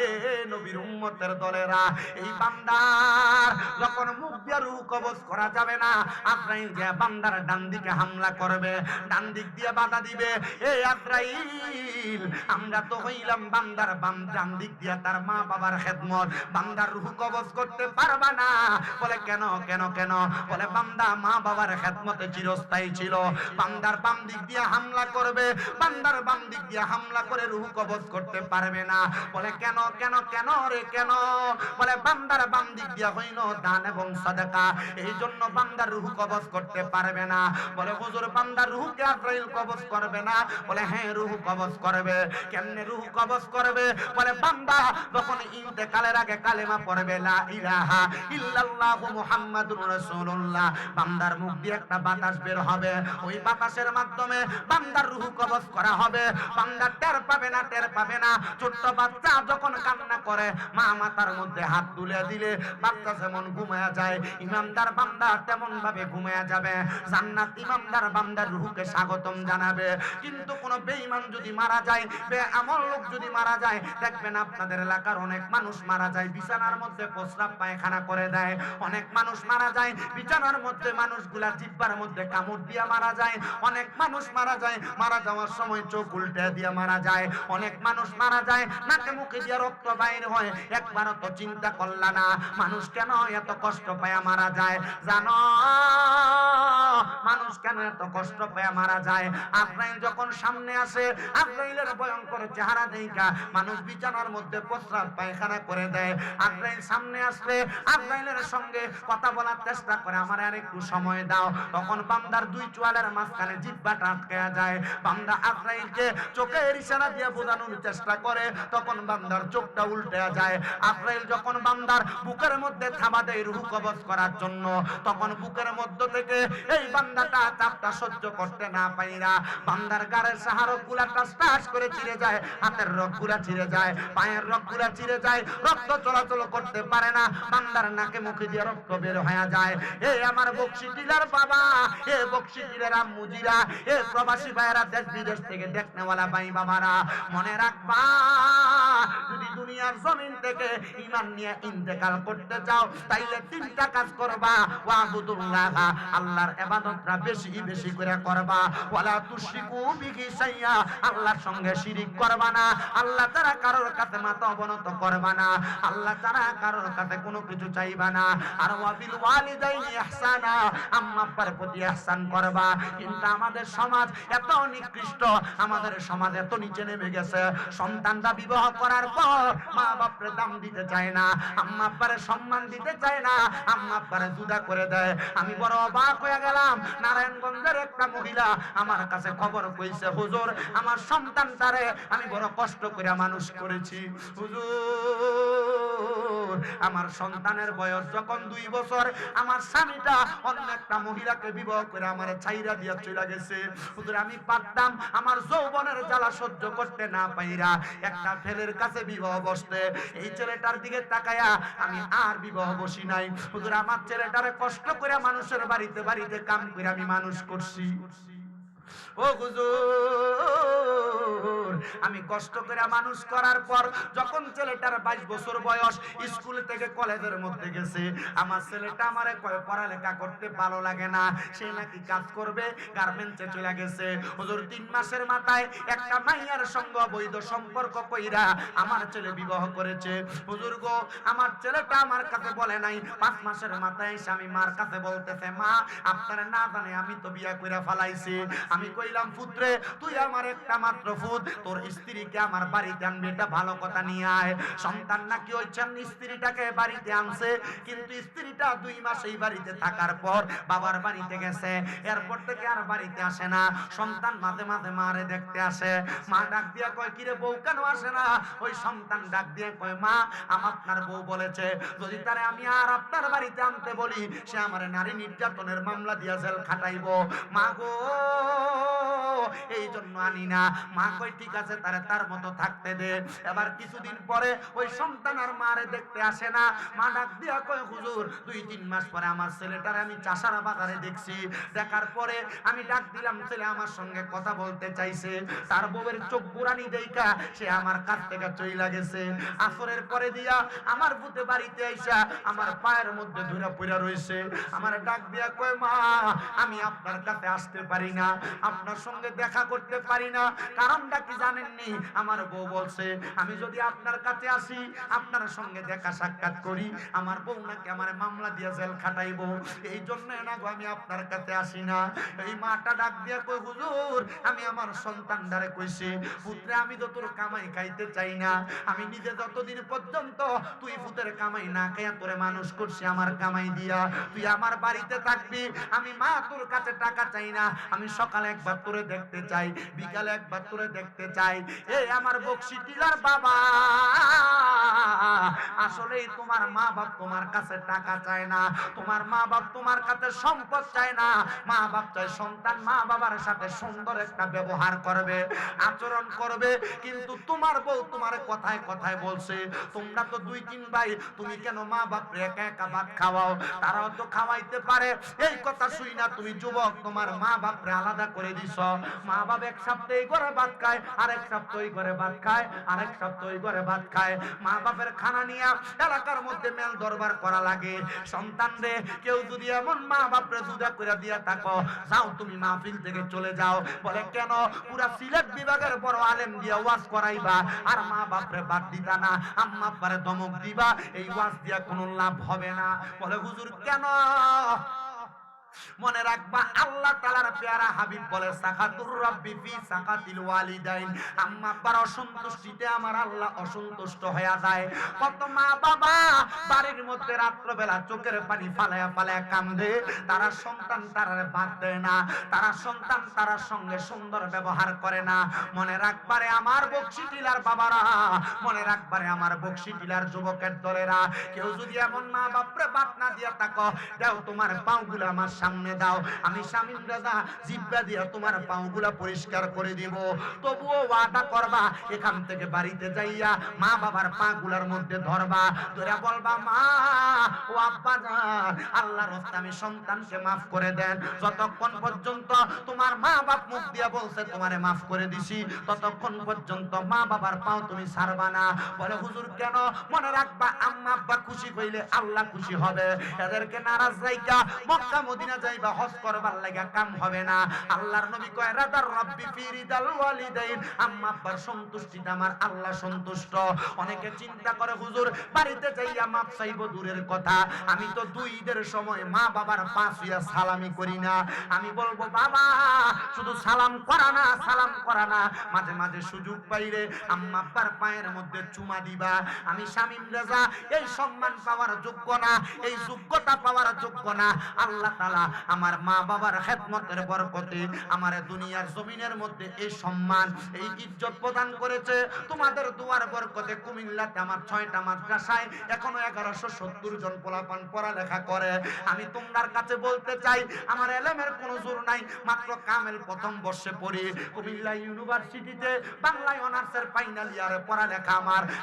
এ নবীর উম্মতের দলেরা, এই বান্দার যখন মুখ দিয়ে রূহ কবজ করা যাবে না, আজরাইল যে বান্দার ডান দিকে হামলা করবে, ডান দিক দিয়ে বাধা দিবে। এই আজরাইল, আমরা তো হইলাম বান্দার ডান দিক দিয়ে তার মা বাবার খেদমত, বান্দার রূহ কবজ করতে পারবা না। বলে কেন কেন কেন? বলে বান্দা মা বাবার খেদমতে চিরস্থায়ী ছিল, বান্দার বাম দিক দিয়ে হামলা করবে, বান্দার বাম দিক দিয়ে হামলা করে রূহ কবজ করতে পারবে না। বলে কেন কেন কেন রে কেন? বলে বান্দার বাম দিক দিয়ে হইল দান এবং সাদাকা, এই জন্য বান্দার রূহ কবজ করতে পারবে না। বলে হুজুর, বান্দার রূহকে আজরাইল কবজ করবে না? বলে হ্যাঁ, রূহ কবজ করবে। কেমনে রূহ কবজ করবে? বলে বান্দা যখন ইন্তেকালের আগে কালেমা পড়বে, লা ইলাহা ইল্লাল্লাহু মুহাম্মাদুর রাসূলুল্লাহ, বান্দার মুখ দিয়ে একটা বাতাস বের হবে, ওই বাতাসের মাধ্যমে বান্দার রূহ কবজ করা হবে। বান্দা টের পাবে না, টের পাবে না, ছোট্ট বাচ্চা যখন কান্না করে মা মাথার মধ্যে হাত তুলে দিলে বাচ্চা যেমন ঘুমায়া যায়, ইমানদার বান্দা তেমন ভাবে ঘুমায়া যাবে। জান্নাত ইমানদার বান্দার রূহকে স্বাগতম জানাবে। কিন্তু কোন বেঈমান যদি মারা যায়, বেআমল লোক যদি মারা যায়, দেখবেন আপনাদের এলাকার অনেক মানুষ মারা যায় বিছানার মধ্যে প্রস্রাব পায়খানা করে দেয়। অনেক মানুষ মারা যায় বিছানার মধ্যে, মানুষগুলা জিহ্বার মধ্যে কামড় দিয়া মারা যায়। অনেক মানুষ মারা যায় মারা যাওয়ার সময় চোখ উল্টে দিয়া মারা যায়। অনেক মানুষ মারা যায় নাকে মুখে দিয়ে রক্ত বাইর হয়। একবারও তো চিন্তা করলা না মানুষ কেন এত কষ্ট পায় মারা যায়? জানো মানুষ কেন এত কষ্ট পায় মারা যায়? আজরাইল যখন সামনে আসে, আজরাইলের ভয়ঙ্কর চেহারা দেখা মানুষ বিছানার মধ্যে প্রস্রাব পায়খানা করে দেয়। আজরাইল সামনে আসলে আজরাইলের সঙ্গে কথা বলার চেষ্টা করে, আমার আর একটু সময় দাও। তখন বান্দার দুই চোয়ালের মাঝখানে জিহ্বাটা আটকে যায়। বান্দা আজরাইলকে চোখের ইশারা দিয়ে বোঝানোর চেষ্টা করে, তখন বান্দার চোখটা উল্টে যায়। আজরাইল যখন বান্দার বুকের মধ্যে থাবা দেয় রূহ কবজ করার জন্য, তখন বুকের মধ্য থেকে এই বান্দাটা চাপটা সহ্য করতে না পাইরা বান্দার গায়ের সাহারকগুলা টাস টাস করে চিরে যায়, হাতের রগগুলা চিরে যায়, পায়ের রগগুলা চিরে যায়, রক্ত চলাচল করতে পারে না, বান্দার নাকে মুখে দিয়ে রক্ত বের হয়ে যায়। এই আমার বকশি টিলার বাবা, এ বকশি টিলার আম্মুজিরা, এ প্রবাসী ভাইয়েরা, দেশ বিদেশ থেকে দেখনেওয়ালা ভাই বাবারা, মনে রাখবা যদি দুনিয়ার জমিন থেকে ঈমান নিয়ে ইন্তেকাল করতে চাও তাইলে তিনটা কাজ করবা। ওয়াবুদুল্লাহ, আল্লাহর ইবাদতটা বেশি বেশি করে করবা। ওয়ালা তুশরিকু বিহি শাইআ, আল্লাহর সঙ্গে শিরিক করবা না। আল্লাহ ছাড়া কারোর কাছে মাথা অবনত করবা না। আল্লাহ ছাড়া কারোর কাছে কোনো কিছু চাইবা না। আর ওয়াবিল ওয়ালিদাইনি ইহসানা, আম্মা আব্বার প্রতি ইহসান করবা। কিন্তু আমাদের সমাজ এত নিকৃষ্ট, আমাদের সমাজ এত নিচে নেমে গেছে, সন্তানরা বিবাহ করার পর মা বাপরে দাম দিতে চায় না, আম্মা আব্বারে সম্মান দিতে চায় না, আম্মা আব্বারে জুদা করে দেয়। আমি বড় অবাক হয়ে গেলাম। নারায়ণগঞ্জের একটা মহিলা আমার কাছে খবর কইছে, হুজুর আমার সন্তানটারে আমি বড় কষ্ট করে মানুষ করেছি হুজুর, আমার সন্তানের বয়স যখন 2 বছর আমার স্বামীটা অন্য একটা মহিলাকে বিবাহ করে আমার ছাইরা দিয়া চলে গেছে হুজুর। আমি পারতাম আমার যৌবনের জ্বালা সহ্য করতে না পাইরা একটা ছেলের কাছে বিবাহ বসতে, এই ছেলেটার দিকে তাকায়া আমি আর বিবাহ বসি নাই হুজুর। আমার ছেলেটারে কষ্ট করে মানুষের বাড়িতে বাড়িতে কাম করে আমি মানুষ করছি ও হুজুর। আমি কষ্ট করে মানুষ করার পর যখন ছেলেটার 22 বছর বয়স, স্কুল থেকে কলেজের মধ্যে গেছে, আমার ছেলেটা আমারে কয় পড়ালেখা করতে ভালো লাগে না, সে নাকি কাজ করবে, গার্মেন্টসে চলে গেছে হুজুর। 3 মাসের মাথায় একটা মাইয়ার সঙ্গে বৈধ সম্পর্ক কইরা আমার ছেলে বিবাহ করেছে হুজুর গো। আমার ছেলেটা আমার কাছে বলে নাই, 5 মাসের মাথায় এসে আমি মার কাছে বলতেছে, মা আপনারা না জানে আমি তো বিয়া কইরা ফেলাইছি। আমি কইলাম, পুত্রে তুই আমার একটা মাত্র পুত, তোর স্ত্রীকে আমার বাড়িতে আনবি, এটা ভালো কথা নিয়ে আয়। সন্তান নাকি ওই স্ত্রীটাকে বাড়িতে আনছে, কিন্তু স্ত্রীটা 2 মাস এই বাড়িতে থাকার পর বাবার বাড়িতে গেছে, এরপর থেকে আর বাড়িতে আসে না। সন্তান মাঝে মাঝে মারে দেখতে আসে, মা ডাক দিয়া কয়, কিরে বউ কেন আসে না? ওই সন্তান ডাক দিয়ে কয়, মা আপনার বউ বলেছে যদি তারে আমি আর আপনার বাড়িতে আনতে বলি সে আমার নারী নির্যাতনের মামলা দিয়া জেল খাটাইবো। মা গো এই জন্য আনি না। মা কই ঠিক আছে তারে তার মতো থাকতে দে। এবার কিছুদিন পরে ওই সন্তান আর মারে দেখতে আসে না। মা ডাক দিয়া কয়, হুজুর 2-3 মাস পরে আমার ছেলেটারে আমি চাষারা বাজারে দেখছি, দেখার পরে আমি ডাক দিলাম, ছেলে আমার সঙ্গে কথা বলতে চাইছে, তার বউয়ের চোখ বুড়ানি দেইখা সে আমার কাছ থেকে চইলা গেছে। আসরের পরে দিয়া আমার ভূতে বাড়িতে আইসা আমার পায়ের মধ্যে ধরে পড়ে রইছে। আমার ডাক দিয়া কয়, মা আমি আপনার কাছে আসতে পারি না, আপনার সঙ্গে দেখা করতে পারি না, কারণটা কি জানেননি? আমার বউ বলছে আমি যদি আপনার কাছে আসি, আপনার সঙ্গে দেখা সাক্ষাৎ করি, আমার বউ নাকি আমার মামলা দিয়ে জেল খাটাইবো, এই জন্য না গো আমি আপনার কাছে আসি না। এই মাটা ডাক দিয়া কই, হুজুর আমি আমার সন্তানদারে কইছি, পুত্রে আমি তো তোর কামাই খাইতে চাই না, আমি নিজে যতদিন পর্যন্ত তুই পুতের কামাই না খাইয়া তোরে মানুষ করছি আমার কামাই দিয়া, তুই আমার বাড়িতে থাকবি, আমি মা তোর কাছে টাকা চাই না, আমি সকালে একবার তোরে দেখতে চাই, বিকালে একবার তোরে দেখতে চাই। এই আমার বকশী টিলার বাবা, আসলেই তোমার মা বাপ তোমার কাছে টাকা চায় না, তোমার মা বাপ তোমার কাছে সম্পদ চায় না। মা বাপ চায় সন্তান মা বাবার সাথে সুন্দর একটা ব্যবহার করবে, আচরণ করবে। কিন্তু তোমার বউ তোমার কথায় কথায় বলছে, তোমরা তো 2-3 ভাই, তুমি কেন মা বাপরে একা একা ভাত খাওয়াও, তারাও তো খাওয়াইতে পারে। এই কথা শুই না তুমি যুবক তোমার মা বাপরে আলাদা করে দিছ। মা বাপ এক সপ্তাহে এই ঘরে ভাত খায়, আরেক সপ্তাহে এই ঘরে ভাত খায়, আরেক সপ্তাহে ওই ঘরে ভাত খায়। মা বাপের খানা নিয়ে এলাকার মধ্যে মেল দরবার করা লাগে। সন্তান রে কেউ যদি এমন মা বাপরে জুদা করে দিয়া থাকো, যাও তুমি মাহফিল থেকে চলে যাও। বলে কেন? পুরা সিলেট বিভাগের বড় আলেম দিয়া ওয়াজ করাইবা আর মা বাপরে বাদ দিতা না, আম্মা আব্বারে ধমক দিবা, এই ওয়াজ দিয়া কোনো লাভ হবে না। বলে হুজুর কেন? মনে রাখবা আল্লাহ তাআলার পেয়ারা হাবিব বলে সাকাতুর রাব্বি ফি সাকাতিল ওয়ালিদাইন, আম্মা আব্বার অসন্তুষ্টিতে আমার আল্লাহ অসন্তুষ্ট হয়ে যায়। কত মা বাবা বাড়ির মধ্যে রাত্রবেলা চোখের পানি ফালায়া ফালায়া কান্দে, তারা সন্তান তারারে বাদ দেয় না, তারা সন্তান তারার সঙ্গে সুন্দর ব্যবহার করে না। মনে রাখবারে আমার বকশী টিলার বাবারা, মনে রাখবারে আমার বকশী টিলার যুবকের দলেরা, কেউ যদি এমন মা বাপরে বাদ না দিয়া থাকো, দাও তোমার পাগুলো আমার সামনে দাও, আমি শামীম রাজা জিব্বা দিয়া তোমার পাগুলা পরিষ্কার করে দিব। তবুও ওয়াদা করবা এখান থেকে বাড়িতে যাইয়া মা বাবার পাগুলার মধ্যে ধরবা, ধরে বলবা মা ও আব্বা জান, আল্লাহর রাস্তায় আমি সন্তানকে maaf করে দেন। যতক্ষণ পর্যন্ত তোমার মা বাপ মুখ দিয়া বলছে তোমারে maaf করে দিছি, ততক্ষণ পর্যন্ত মা বাবার পাও তুমি ছাড়বা না। বলে হুজুর কেন? মনে রাখবা আম্মা আব্বা খুশি হইলে আল্লাহ খুশি হবে। এদেরকে নারাজ রাইখা মক্কা মদিনা যাইবা হজ করবার লাগা কাম হবে না। আল্লাহর নবী কয় রাদার রাব্বি ফি রিদাল ওয়ালিদাইন, আম্মা আব্বার সন্তুষ্টিতে আমার আল্লাহ সন্তুষ্ট। অনেকে চিন্তা করে হুজুর বাড়িতে যাইয়া মাপ চাইবো দূরের কথা, আমি তো 2 ঈদের সময় মা বাবার পা ছুঁয়া সালামি করি না। আমি বলবো বাবা শুধু সালাম করা না, সালাম করা না, মাঝে মাঝে সুযোগ পাইলে আম্মা আব্বার পায়ের মধ্যে চুমা দিবা। আমি শামীম রাজা এই সম্মান পাওয়ার যোগ্য না, এই যোগ্যতা পাওয়ার যোগ্য না। আল্লাহ তাআলা আমার মা বাবার খেদমতের বরকতে আমার দুনিয়ার জমিনের মধ্যে এই সম্মান এই ইজ্জত প্রদান করেছে। তোমাদের দুয়ার বরকতে কুমিল্লাতে আমার 6টা মাদ্রাসায় এখনো 1170 জন পোলাপান পড়ালেখা করে। আমি তোমার কাছে বলতে চাই আমার এলেমের কোনো জোর নাই, মাত্র কামেল প্রথম বর্ষে পড়ি কুমিল্লা ইউনিভার্সিটিতে বাংলায় অনার্সের ফাইনাল ইয়ারে পড়ালেখা।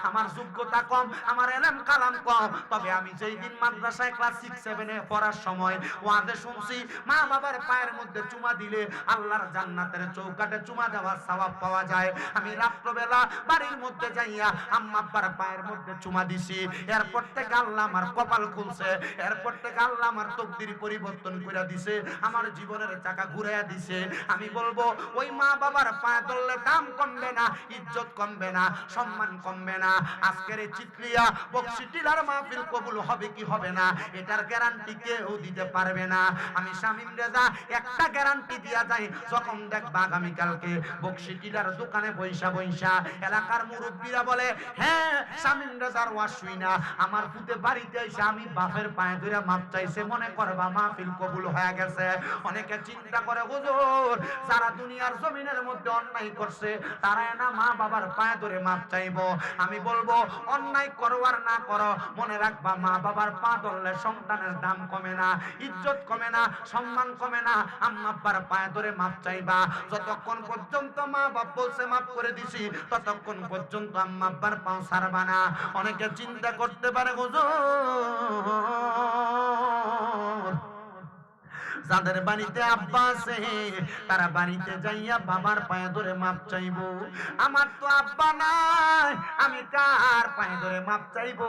আমার যোগ্যতা কম, আমার এলেম কালাম কম, তবে আমি যেই দিন মাদ্রাসায় ক্লাস 6-7 এ পড়ার সময় ওয়াজে শুনছি মা বাবার পায়ের মধ্যে চুমা দিলে আল্লাহর জান্নাতের চৌকাঠে চুমা দেওয়ার সওয়াব পাওয়া যায়। আমি রাত্রবেলা বাড়ির মধ্যে যাইয়া আম্মা আব্বার পায়ের মধ্যে চুমা দিছি, এরপর থেকে আল্লাহ আমার কপাল খুলছে, এরপর থেকে আল্লাহ আমার তকদির পরিবর্তন করে দিছে, আমার জীবনের চাকা ঘুরাইয়া দিছে। আমি বলবো ওই মা বাবার পায়ে ধরলে দাম কমবে না, ইজ্জত কমবে না, সম্মান কমবে না। আজকের এই চিতলিয়া বকশী টিলার মাহফিল কবুল হবে কি হবে না এটার গ্যারান্টি কেউ দিতে পারবে না। আমি শামীম রাজা একটা গ্যারান্টি দিয়া যাই, যখন দেখবা আগামীকালকে বকশী টিলার দোকানে বইসা বইসা এলাকার মুরব্বীরা বলে হ্যাঁ শামীম রাজার ওয়াজ শুই না, আমার পুতে বাড়িতে এসে আমি বাপের পায়ে ধরে মাপ চাইছে, মনে করবা মাহফিল কবুল হয়ে গেছে। অনেকে চিন্তা করে হুজুর যারা দুনিয়ার জমিনের মধ্যে অন্যায় করছে তারা না মা বাবার পায়ে ধরে মাপ চাইবো। আমি বলবো অন্যায় করো আর না করো, মনে রাখবা মা বাবার পা ধরলে সন্তানের দাম কমে না, ইজ্জত কমে না, সম্মান কমে না। আম্মা আব্বার পায়ে ধরে মাপ চাইবা, যতক্ষণ পর্যন্ত মা বাপ বলছে মাপ করে দিছি ততক্ষণ পর্যন্ত আম্মা আব্বার পাও ছাড়বা না। অনেকে চিন্তা করতে পারে হুজুর যাদের বাড়িতে আব্বা আছে তারা বাড়িতে যাইয়া বাবার পায়ে ধরে মাপ চাইবো, আমার তো আব্বা নাই আমি কার পায়ে ধরে মাপ চাইবো?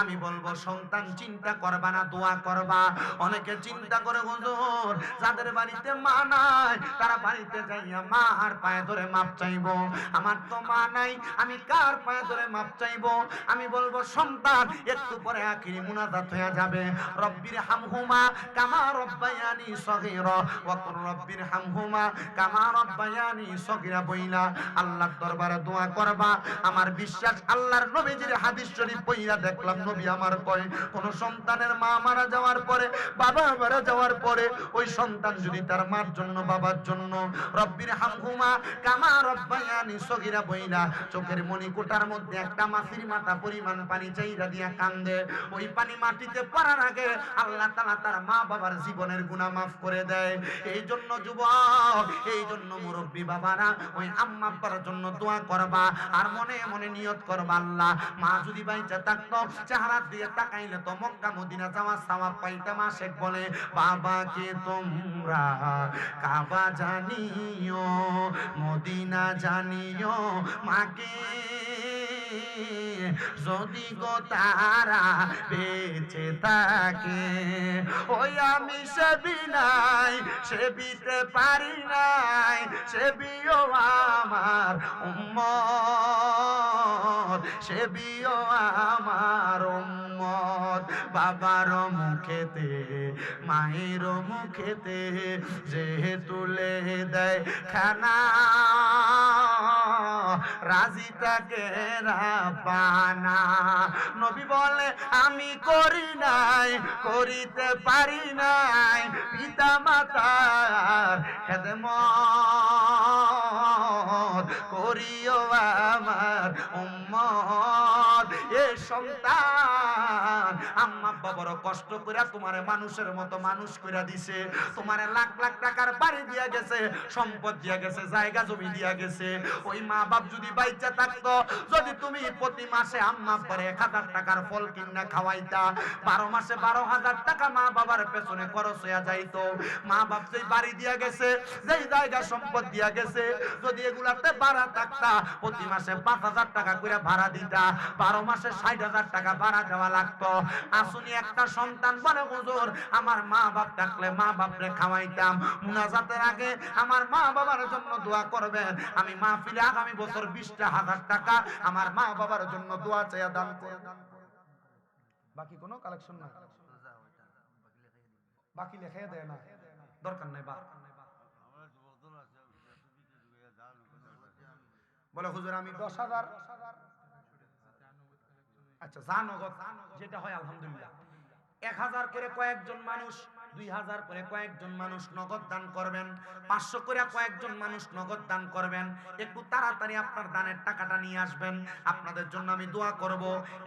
আমি বলবো সন্তান চিন্তা করবা না, দোয়া করবা। অনেকে চিন্তা করে হুজুর যাদের বাড়িতে মা নাই তারা বাড়িতে যাইয়া মার পায়ে ধরে মাপ চাইবো, আমার তো মা নাই আমি কার পায়ে ধরে মাপ চাইবো? আমি বলবো সন্তান একটু পরে আখিরি মুনাজাত হয়ে যাবে, রব্বির হামহুমা কামা রব্বায়ানি রাব্বায়ানি সগীরা ওয়া কুর রাব্বিরহামহুমা কামা রাব্বায়ানি সগীরা বইলা আল্লাহর দরবারে দোয়া করবা। আমার বিশ্বাস আল্লাহর নবীজির হাদিস শরীফ পড়িয়া দেখলাম নবী আমার কয় কোন সন্তানের মা মারা যাওয়ার পরে, বাবা মারা যাওয়ার পরে ওই সন্তান যদি তার মার জন্য, বাবার জন্য রব্বিরহামহুমা কামা রাব্বায়ানি সগীরা বইলা চোখের মণিকোটার মধ্যে একটা মাছির মাথা পরিমাণ পানি চাইরা দিয়া কান্দে, ওই পানি মাটিতে পড়ার আগে আল্লাহ তাআলা তার মা বাবার জীবনের গুনাহ মাফ করে দেয়। এই জন্য যুবক, এই জন্য মুরব্বী বাবারা ওই আম্মা আব্বার জন্য দোয়া করবা আর মনে মনে নিয়ত করবা আল্লাহ মা যদি বাইচা থাকতো চেহারা দিয়ে তাকাইলে তো মক্কা মদিনা যাওয়ার সওয়াব পাইতাম। আশেক বলে বাবাকে তোমরা কাবা জানিও, মদিনা জানিও, মাকে যদি গো তারা বেঁচে থাকে। ওই আমি সেবি নাই, সেবিতে পারি নাই, সেবিও আমার উম্মত, সেবিও আমার উম্মত। বাবার মুখেতে মায়ের মুখেতে যে তুলে দেয় খানা, রাজি থাকে রাব্বানা। নবী বলে আমি করি নাই, করিতে পারি নাই পিতা মাতার খেদমত, করিও আমার উম্মত। এ সন্তান আম্মা আব্বা বড় কষ্ট করে তোমারে মানুষের মতো মানুষ করে দিছে, তোমারে লাখ লাখ টাকার বাড়ি দিয়া গেছে, সম্পদ দিয়া গেছে, জায়গা জমি দিয়া গেছে। ওই মা বাপ যদি বাইচা থাকতো, যদি তুমি প্রতি মাসে আম্মা আব্বারে 1000 টাকার ফল কিনা খাওয়াইতা, 12 মাসে 12,000 টাকা মা বাবার পেছনে খরচ হইয়া যাইতো। মা বাপ যেই বাড়ি দিয়া গেছে, যেই জায়গা সম্পদ দিয়া গেছে, যদি এগুলাতে ভাড়া থাকতা প্রতি মাসে 5,000 টাকা করে ভাড়া দিতা, 12 মাসে 60,000 টাকা ভাড়া দেওয়া লাগতো। আসুনি একটা সন্তান বলে হুজুর আমার মা বাপ থাকলে মা বাপরে খাওয়াইতাম, মুনাজাতের আগে আমার মা বাবার জন্য দোয়া করবেন, আমি মাহফিলে আগামী বছর 20,000 টাকা আমার মা বাবার জন্য দোয়া চাইয়া দান করব। বাকি কোনো কালেকশন না, বাকি লেখাই দেয় না, দরকার নাই। বলে হুজুর আমি 10,000, আচ্ছা যা নগদ যেটা হয় আলহামদুলিল্লাহ। 1,000 করে কয়েকজন মানুষ, 2,000 করে কয়েকজন মানুষ নগদ দান করবেন, 500 করে কয়েকজন মানুষ নগদ দান করবেন। একটু তাড়াতাড়ি আপনার দানের টাকাটা নিয়ে আসবেন, আপনাদের জন্য আমি দোয়া করব।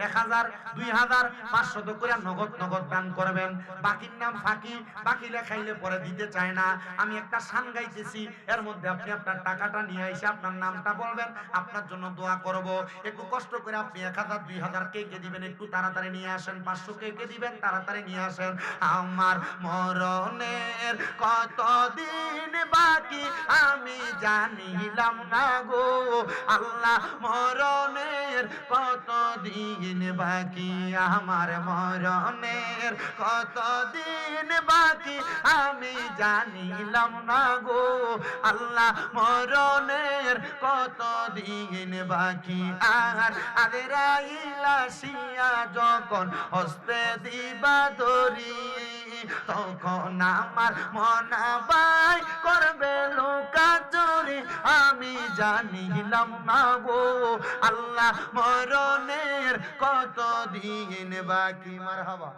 1,000, 2,000, 500 করে নগদ নগদ দান করবেন। বাকির নাম ফাঁকি, বাকি লেখাইলে পরে দিতে চায় না। আমি একটা শান গাইতেছি, এর মধ্যে আপনি আপনার টাকাটা নিয়ে এসে আপনার নামটা বলবেন, আপনার জন্য দোয়া করব। একটু কষ্ট করে আপনি 1,000, 2,000 কে কে দিবেন একটু তাড়াতাড়ি নিয়ে আসেন, 500 কে কে দিবেন তাড়াতাড়ি নিয়ে আসেন। আমার মরণের কতদিন বাকি আমি জানিলাম না গো আল্লাহ, মরণের কতদিন বাকি, আমার মরণের কতদিন বাকি আমি জানিলাম না গো আল্লাহ, মরণের কতদিন বাকি। আর আজরাইল আসিয়া যখন হস্তে দিবা ধরি, তখন আমার মনাবাই করবে লুকাচুরি আমি জানিলাম না গো আল্লাহ, মরণের কতদিন বাকি। মারহাবা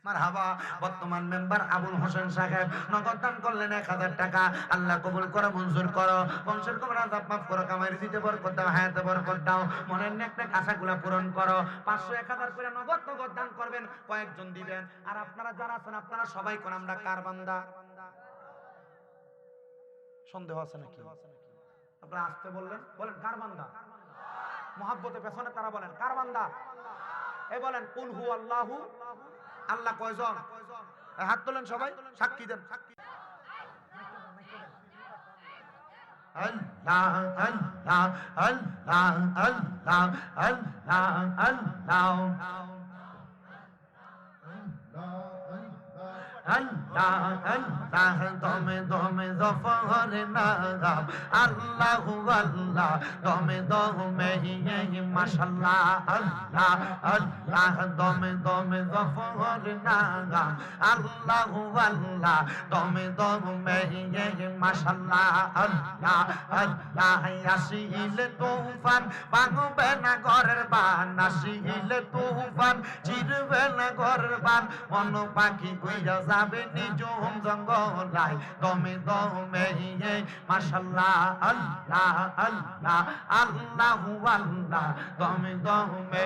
মারহাবা। বর্তমান মেম্বার আবুল হোসেন সাহেব নগদ দান করলেন 1,000 টাকা। আল্লাহ কবুল করো, মঞ্জুর করো, বংশের কবর আযাব মাফ করো, কামাই দিতে বরকত দাও, হায়াতে বরকত দাও, মনের নেক নেক আশাগুলো পূরণ করো। 500, 1,000 করে নগদ নগদ দান করবেন, কয়েকজন দিবেন। আর আপনারা যারা আছেন আপনারা সবাই কোন আমরা কার বান্দা? সন্দেহ আছে নাকি? আপনারা আসতে বললেন, বলেন কার বান্দা? মহাব্বতে পেছনে তারা বলেন কার বান্দা? এই বলেন কুল হু আল্লাহু। আল্লাহ কয়জন? হাত তোলেন সবাই, সাক্ষী দেন। আল্লাহ আল্লাহ আল্লাহ আল্লাহ আল্লাহ আল্লাহ আল্লাহ আল্লাহ দমে দমে জফর নাগাম আল্লাহু আল্লাহ দমে দমে মাশাআল্লাহ আল্লাহ আল্লাহ দমে দমে জফর নাগাম আল্লাহু আল্লাহ দমে দমে মাশাআল্লাহ আল্লাহ আল্লাহ আসিলে তুফান ভাঙবে না ঘরের বান আসিলে তুফান চিরবে না ঘরের বান মন পাখি কইরা যাবে নিজম জঙ্গলায় দমে দমে মাশাআল্লাহ আল্লাহ আল্লাহ আল্লাহু আল্লাহ দমে দমে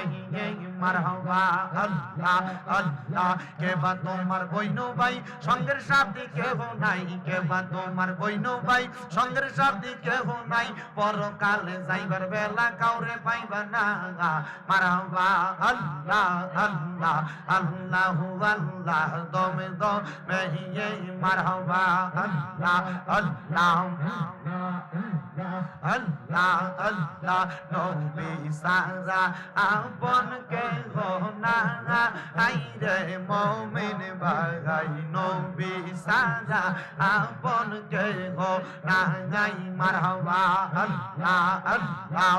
মারহাবা আল্লাহ আল্লাহ কেবা তোমার বইনো ভাই সঙ্গের সাথী কেহ নাই কেবা তোমার বইনো ভাই সঙ্গের সাথী কেহ নাই পরকালে যাইবার বেলা কাউরে পাইবা না মারহাবা আল্লাহ আল্লাহ আল্লাহু আল্লাহ দমে দমে মারহাবা আল্লাহ আল্লাহ আল্লাহ আল্লাহ নবী সারা আপন কে না আইরে মুমিন ভাই নবী সারা আপন কে না গাই মারহাবা আল্লাহ আল্লাহ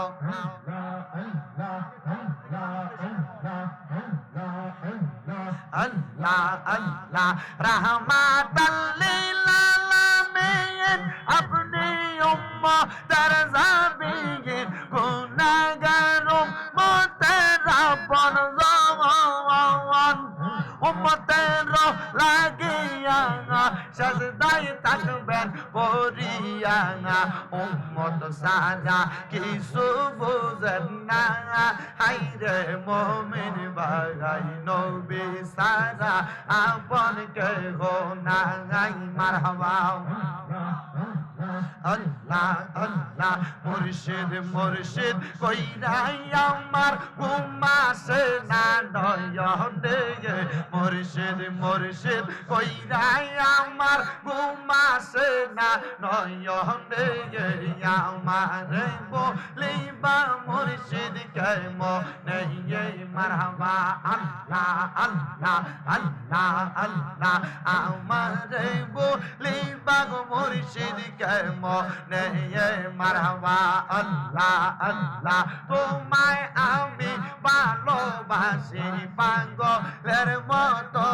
আল্লাহ আল্লাহ রাহমাতাল লিল আলামিন আপনি উম্মতের জাবিন গুনাহগার উম্মতের আপন জামান উম্মতের লাগিয়া সাজদায় থাকবেন পড়িয়া উম্মত সারা কিছু বুঝেন না হাইরে মুমিন ভাই নবী সারা আপন কেহ নাই মারহাবা আল্লাহ আল্লাহ মুর্শিদ মুর্শিদ কইরাই আমার ঘুমাসে না নয়নে মুর্শিদ মুর্শিদ কইরাই আমার ঘুমাসে না নয়নে আমার বলিবা মুর্শিদ কে মনে মারহাবা আল্লাহ আল্লাহ আল্লাহ আল্লাহ আমার বলিবা মুর্শিদ কে মনে মারহাবা আল্লাহ আল্লাহ তোমায় আমি ভালোবাসি পাগলের মতো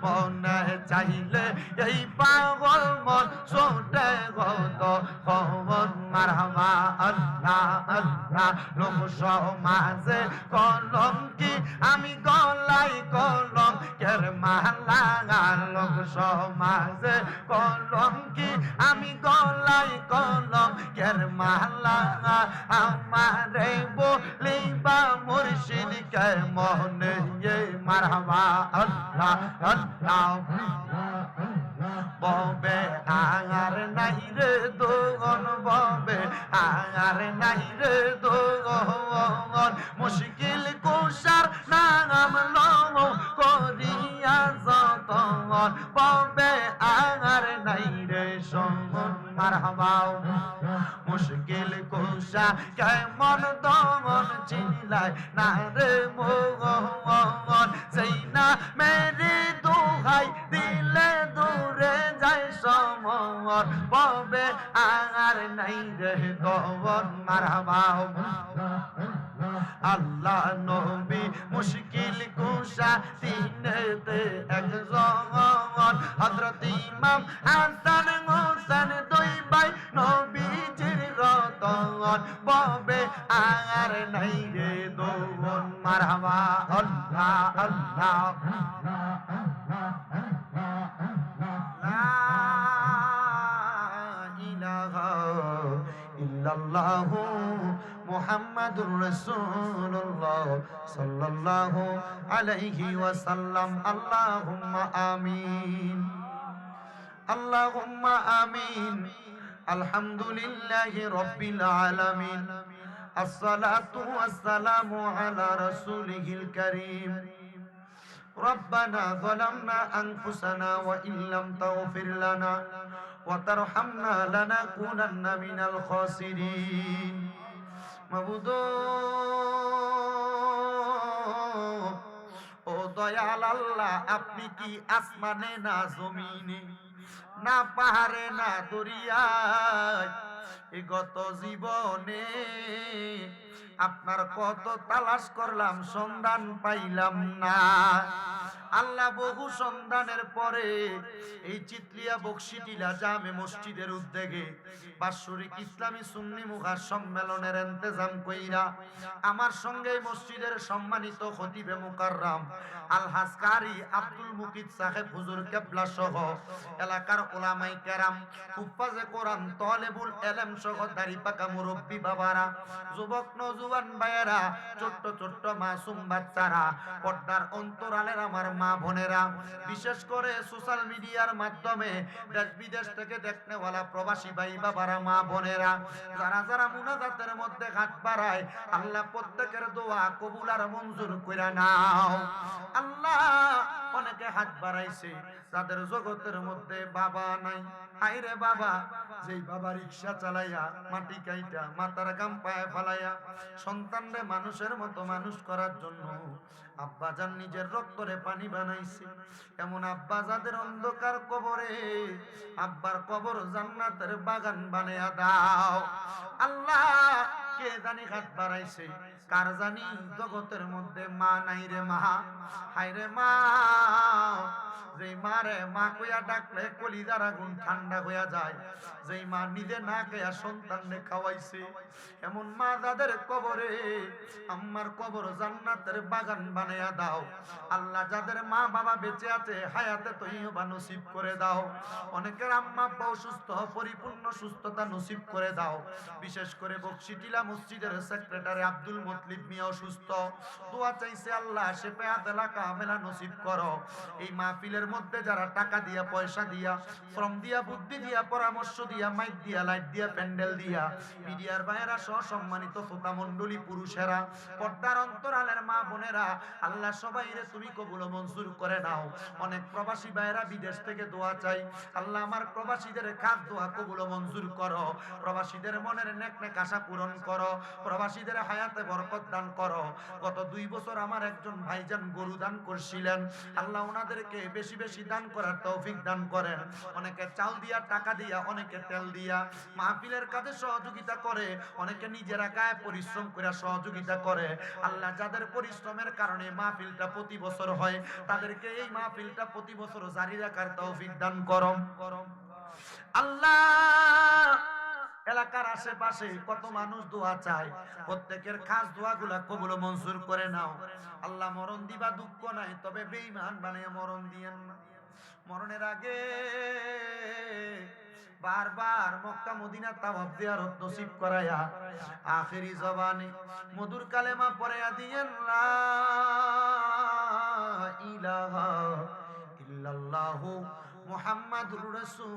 মনে চাইলে এই পাগল মন ছোটে গত খবর মারহাবা আল্লাহ আল্লাহ লোক সমাজে কলম কি আমি গলাই কলম কের মালা লোক সমাজে কলম কি আমি গলাই কলম কের মালা আমারে বলিবা মুর্শিদ কে মনে মারহাবা আল্লাহ আল্লাহ ববে আঙার নাই রে দোগন ববে আঙার নাই রে দোগন মুশকিল কুশার নাম লম করিয়া যতন ববে আঙার নাই রে সমন মারহাবা মুশকিল কুশা কেমন দমন চিলাই না রে মোহন সেই না মেরি দুহাই দিলে দূরে যায় সমর ববে আর নাই রে দমন মারহাবা আল্লাহ নবী মুশকিল কুশা তিনেতে একজন হযরত ইমাম হাসান হোসেন দুই ভাই নবীজির রতন ববে আর নাই রে দমন মারহাবা আল্লাহ আল্লাহ ইল্লাল্লাহু মুহাম্মাদুর রাসূলুল্লাহ সাল্লাল্লাহু আলাইহি ওয়াসাল্লাম আল্লাহুম্মা আমিন আল্লাহুম্মা আমিন আলহামদুলিল্লাহি রাব্বিল আলামিন আসসালাতু ওয়াসসালামু আলা রাসূলিহিল কারীম ربنا ظلمنا أنفسنا وإن لم تغفر لنا وترحمنا لنكونن من الخاسرين মাবুদ ও দয়াল আল্লাহ আপনি কি আসমানে না জমিনে, না পাহাড়ে না দরিয়ায়, এই গত জীবনে আপনার কত তালাশ করলাম সন্ধান পাইলাম না। আল্লাহ বহু সন্ধানের পরে এই চিতলিয়া বক্সিটিলা জামে মসজিদের উদ্যোগে বাৎসরিক ইসলামী সুন্নি মুখা সম্মেলনের ইন্তেজাম কইরা আমার সঙ্গে এই মসজিদের সম্মানিত খতিবে মুকাররম আলহাজ কারি আব্দুল মুকিত সাহেব হুজুর কেবলা সহ এলাকার উলামায়ে কেরাম, হুফাজে কোরআন, তালেবুল ইলম সহ দাড়ি পাকা মুরব্বি বাবারা, যুবক নওজোয়ান ভাইয়েরা, ছোট্ট ছোট্ট মাসুম বাচ্চারা, পর্দার অন্তরালের আমার মা বোনেরা, বিশেষ করে সোশ্যাল মিডিয়ার মাধ্যমে দেশ বিদেশ থেকে দেখনেওয়ালা প্রবাসী ভাই বাবারা, মা বোনেরা, যারা যারা মুনাজাতের মধ্যে হাত বাড়ায়, আল্লাহ প্রত্যেকের দোয়া কবুল আর মঞ্জুর কইরা নাও। আল্লাহ অনেকে হাত বাড়াইছে যাদের জগতের মধ্যে বাবা নাই, হায়রে বাবা, যেই বাবা রিকশা চালাইয়া মাটি কাইটা মাথার গাম পায়ে ফালাইয়া সন্তানরে মানুষের মতো মানুষ করার জন্য আব্বাজান নিজের রক্তরে পানি বানাইছে, এমন আব্বা যাদের অন্ধকার কবরে আব্বার কবর জান্নাতের বাগান বানায়া দাও। আল্লাহ কে জানি হাত বাড়াইছে, কার জানি জগতের মধ্যে মা নাই রে মা, হায়রে মা, যেই মারে মা কইয়া ডাকলে কলিজার আগুন ঠান্ডা হইয়া যায়, যেই মা নিজে না খেয়া সন্তানকে খাওয়াইছে, এমন মা যাদের কবরে আম্মার কবর জান্নাতের বাগান বানায়া দাও। আল্লাহ যাদের মা বাবা বেঁচে আছে হায়াতে তৈয়বা নসিব করে দাও। অনেকের আম্মা আব্বা অসুস্থ, পরিপূর্ণ সুস্থতা নসিব করে দাও। বিশেষ করে বক্সিটিলা মসজিদের সেক্রেটারি আব্দুল মতলিব মিয়া অসুস্থ, দোয়া চাইছে আল্লাহ শেফা আদলা কামেলা নসিব করো। এই মাহফিলের মধ্যে যারা টাকা দিয়া, পয়সা দিয়া, শ্রম দিয়া, বুদ্ধি দিয়া, পরামর্শ দিয়া, মাইক দিয়া, লাইট দিয়া, প্যান্ডেল দিয়া, মিডিয়ার বাইরা সহ সম্মানিত শ্রোতা মণ্ডলী, পুরুষেরা, পর্দার অন্তরালের মা বোনেরা, আল্লাহ সবাইরে তুমি কবুল মঞ্জুর করে নাও। অনেক প্রবাসী ভাইরা বিদেশ থেকে দোয়া চাই, আল্লাহ আমার প্রবাসীদের খাস দোয়া কবুল মঞ্জুর করো, প্রবাসীদের মনের নেক নেক আশা পূরণ করো, প্রবাসীদের হায়াতে বরকত দান করো। গত 2 বছর আমার একজন ভাইজান গরু দান করছিলেন, আল্লাহ ওনাদেরকে বেশি বেশি দান করার তৌফিক দান করেন। অনেকে চাল দিয়া, টাকা দিয়া, অনেকে তেল দিয়া মাহফিলের কাজে সহযোগিতা করে, অনেকে নিজেরা গায়ে পরিশ্রম করে সহযোগিতা করে। আল্লাহ যাদের পরিশ্রমের কারণে মাহফিলটা প্রতি বছর হয়, তাদেরকে এই মাহফিলটা প্রতি বছর জারি রাখার তৌফিক দান করো। আল্লাহ এলাকার আশেপাশে কত মানুষ দোয়া চায়, প্রত্যেকের খাস দোয়াগুলা কবুল মঞ্জুর করে নাও। আল্লাহ মরণ দিবা দুঃখ নাই, তবে বেঈমান বানিয়ে মরণ দিয়েন না। মরণের আগে বারবার মক্কা মদিনা তাওয়াফ জিয়ারত নসিব করায়া আখেরি জবানে মধুর কালেমা পড়ায়া দিয়েন লা ইলাহা ইল্লাল্লাহু মুহাম্মাদুর রাসূল।